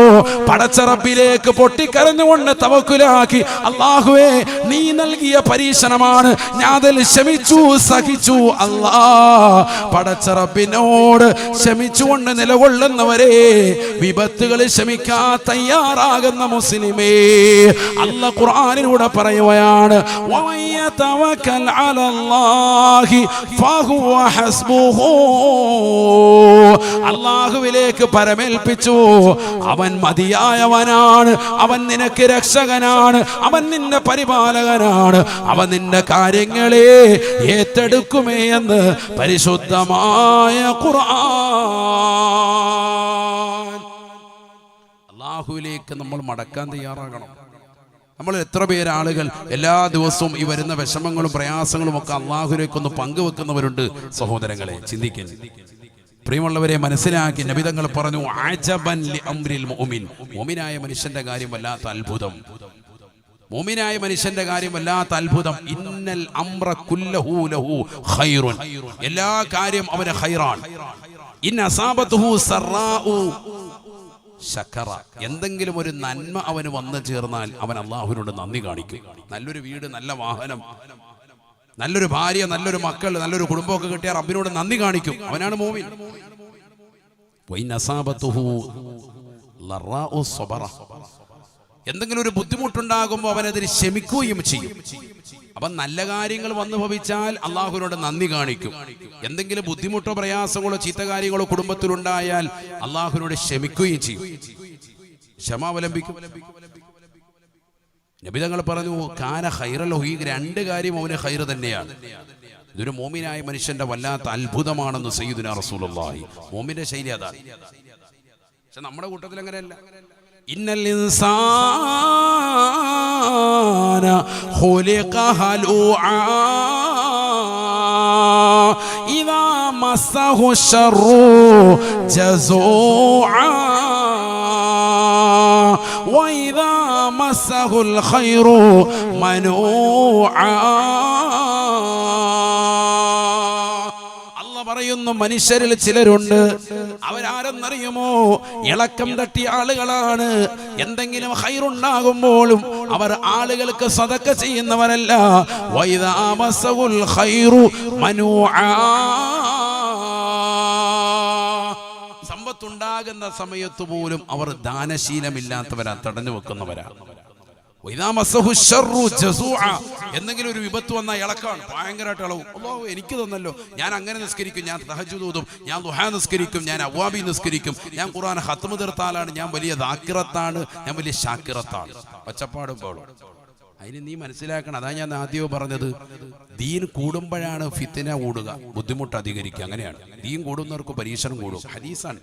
പടച്ച റബ്ബിലേക്ക് പൊട്ടിക്കരഞ്ഞുകൊണ്ട് തവക്കുലാക്കി, അല്ലാഹുവേ നീ നൽകിയ പരീക്ഷണമാണ്, ഞാൻ അതിൽ ക്ഷമിച്ചു സഹിച്ചു. പടച്ച റബ്ബിനോട് ക്ഷമിച്ചുകൊണ്ട് നിലകൊള്ളുന്നവരെ വിപത്തുകൾ ക്ഷമിക്കാൻ തയ്യാറാകുന്ന മുസ്ലിമേ, അല്ലാഹ് ഖുർആനിലൂടെ പറയുകയാണ് വമയ്യതവക്കൽ അലല്ലാഹി ഫഹുവ ഹസ്ബുഹു. അല്ലാഹുവിലേക്ക് പരമേൽപ്പിച്ചു, അവൻ മതിയായവനാണ്, അവൻ നിനക്ക് രക്ഷകനാണ്, അവൻ നിന്റെ പരിപാലകനാണ്, അവൻ നിന്റെ കാര്യങ്ങളെ ഏറ്റെടുക്കുമേ എന്ന് പരിശുദ്ധമായ ഖുർആൻ. അല്ലാഹുവിലേക്ക് നമ്മൾ മടക്കാൻ തയ്യാറാകണം. നമ്മൾ എത്ര പേരാളുകൾ എല്ലാ ദിവസവും ഈ വരുന്ന വിഷമങ്ങളും പ്രയാസങ്ങളും ഒക്കെ അല്ലാഹുവിലേക്കൊന്ന് പങ്കുവെക്കുന്നവരുണ്ട്. സഹോദരങ്ങളെ ചിന്തിക്കുന്നു. പ്രിയമുള്ളവരെ, മനസ്സിലാക്കി നബിതങ്ങൾ പറഞ്ഞു അജബൻ ലി അംരിൽ മുഅ്മിൻ. മുഅ്മിനായ മനുഷ്യന്റെ കാര്യം വല്ലാത്ത അത്ഭുതം. മുഅ്മിനായ മനുഷ്യന്റെ കാര്യം വല്ലാത്ത അത്ഭുതം. ഇന്നൽ അംറ കുല്ലഹു ലഹു ഖൈറുൻ. എല്ലാ കാര്യം അവന് ഖൈറാണ്. ഇൻ അസാബതുഹു സറാഉ ശക്കറ. എന്തെങ്കിലും ഒരു നന്മ അവന് വന്നു ചേർന്നാൽ അവൻ അല്ലാഹുവിനോട് നന്ദി കാണിക്കും. നല്ലൊരു വീട്, നല്ല വാഹനം, നല്ലൊരു ഭാര്യ, നല്ലൊരു മക്കൾ, നല്ലൊരു കുടുംബമൊക്കെ കിട്ടിയാൽ റബ്ബിനോട് നന്ദി കാണിക്കും. അവനാണ് മുഅ്മിൻ. എന്തെങ്കിലും ഒരു ബുദ്ധിമുട്ടുണ്ടാകുമ്പോൾ അവനതിന് ക്ഷമിക്കുകയും ചെയ്യും. അവൻ നല്ല കാര്യങ്ങൾ വന്നു ഭവിച്ചാൽ അല്ലാഹുവിനോട് നന്ദി കാണിക്കും. എന്തെങ്കിലും ബുദ്ധിമുട്ടോ പ്രയാസങ്ങളോ ചീത്ത കാര്യങ്ങളോ കുടുംബത്തിലുണ്ടായാൽ അല്ലാഹുവിനോട് ക്ഷമിക്കുകയും ചെയ്യും, ക്ഷമ അവലംബിക്കും. നബിതങ്ങൾ പറഞ്ഞു കാന ഖൈറൽ ലഹു. ഈ രണ്ട് കാര്യം അവന് ഖൈർ തന്നെയാണ്. ഇതൊരു മോമിനായ മനുഷ്യന്റെ വല്ലാത്ത അത്ഭുതമാണെന്ന് സയ്യിദുനാ റസൂലുള്ളാഹി. മോമിന്റെ ശൈലി അതാണ്. പക്ഷെ നമ്മുടെ കൂട്ടത്തിൽ അങ്ങനെയല്ല. ഇന്നൽ ഇൻസാന ഖുലിഖ ഹലൂആ ഇദാ മസ്സഹു ശർറു ജസൂആ വഇദാ മസ്സഹുൽ ഖൈറു മനൂആ. പറയുന്നു മനുഷ്യരിൽ ചിലരുണ്ട്, അവരാരെന്നറിയുമോ? ഇളക്കം തട്ടിയ ആളുകളാണ്. എന്തെങ്കിലും ഖൈറുണ്ടാകുമ്പോഴും അവർ ആളുകൾക്ക് സദഖ ചെയ്യുന്നവരല്ല. വഇദാ മസ്സഹുൽ ഖൈറു മനൂആ. സമ്പത്തുണ്ടാകുന്ന സമയത്ത് പോലും അവർ ദാനശീലമില്ലാത്തവരാ, തടഞ്ഞു വെക്കുന്നവരാ. എന്തെങ്കിലും ഒരു വിപത്ത് വന്നാൽ ഇളക്കാണ്, ഭയങ്കരമായിട്ട് ഇളവും. അല്ലാഹു എനിക്ക് തന്നല്ലോ, ഞാൻ അങ്ങനെ നിസ്കരിക്കും, ഞാൻ തഹജ്ജുദ് ഓതും, ഞാൻ ദുഹാ നിസ്കരിക്കും, ഞാൻ അവ്വാബി നിസ്കരിക്കും, ഞാൻ ഖുർആൻ ഖത്മ് തീർത്താലാണ്, ഞാൻ വലിയ ദാക്കിറത്താണ്, ഞാൻ വലിയ ഷാക്കിറത്താണ്. ഒച്ചപ്പാടും പോളും. അതിന് നീ മനസ്സിലാക്കണം. അതാ ഞാൻ ആദ്യമേ പറഞ്ഞത്, ദീൻ കൂടുമ്പോഴാണ് ഫിത്ന കൂടുക, ബുദ്ധിമുട്ട് അധികരിക്കുക. അങ്ങനെയാണ്. ദീൻ കൂടുന്നവർക്ക് പരീക്ഷണം കൂടും. ഹദീസാണ്.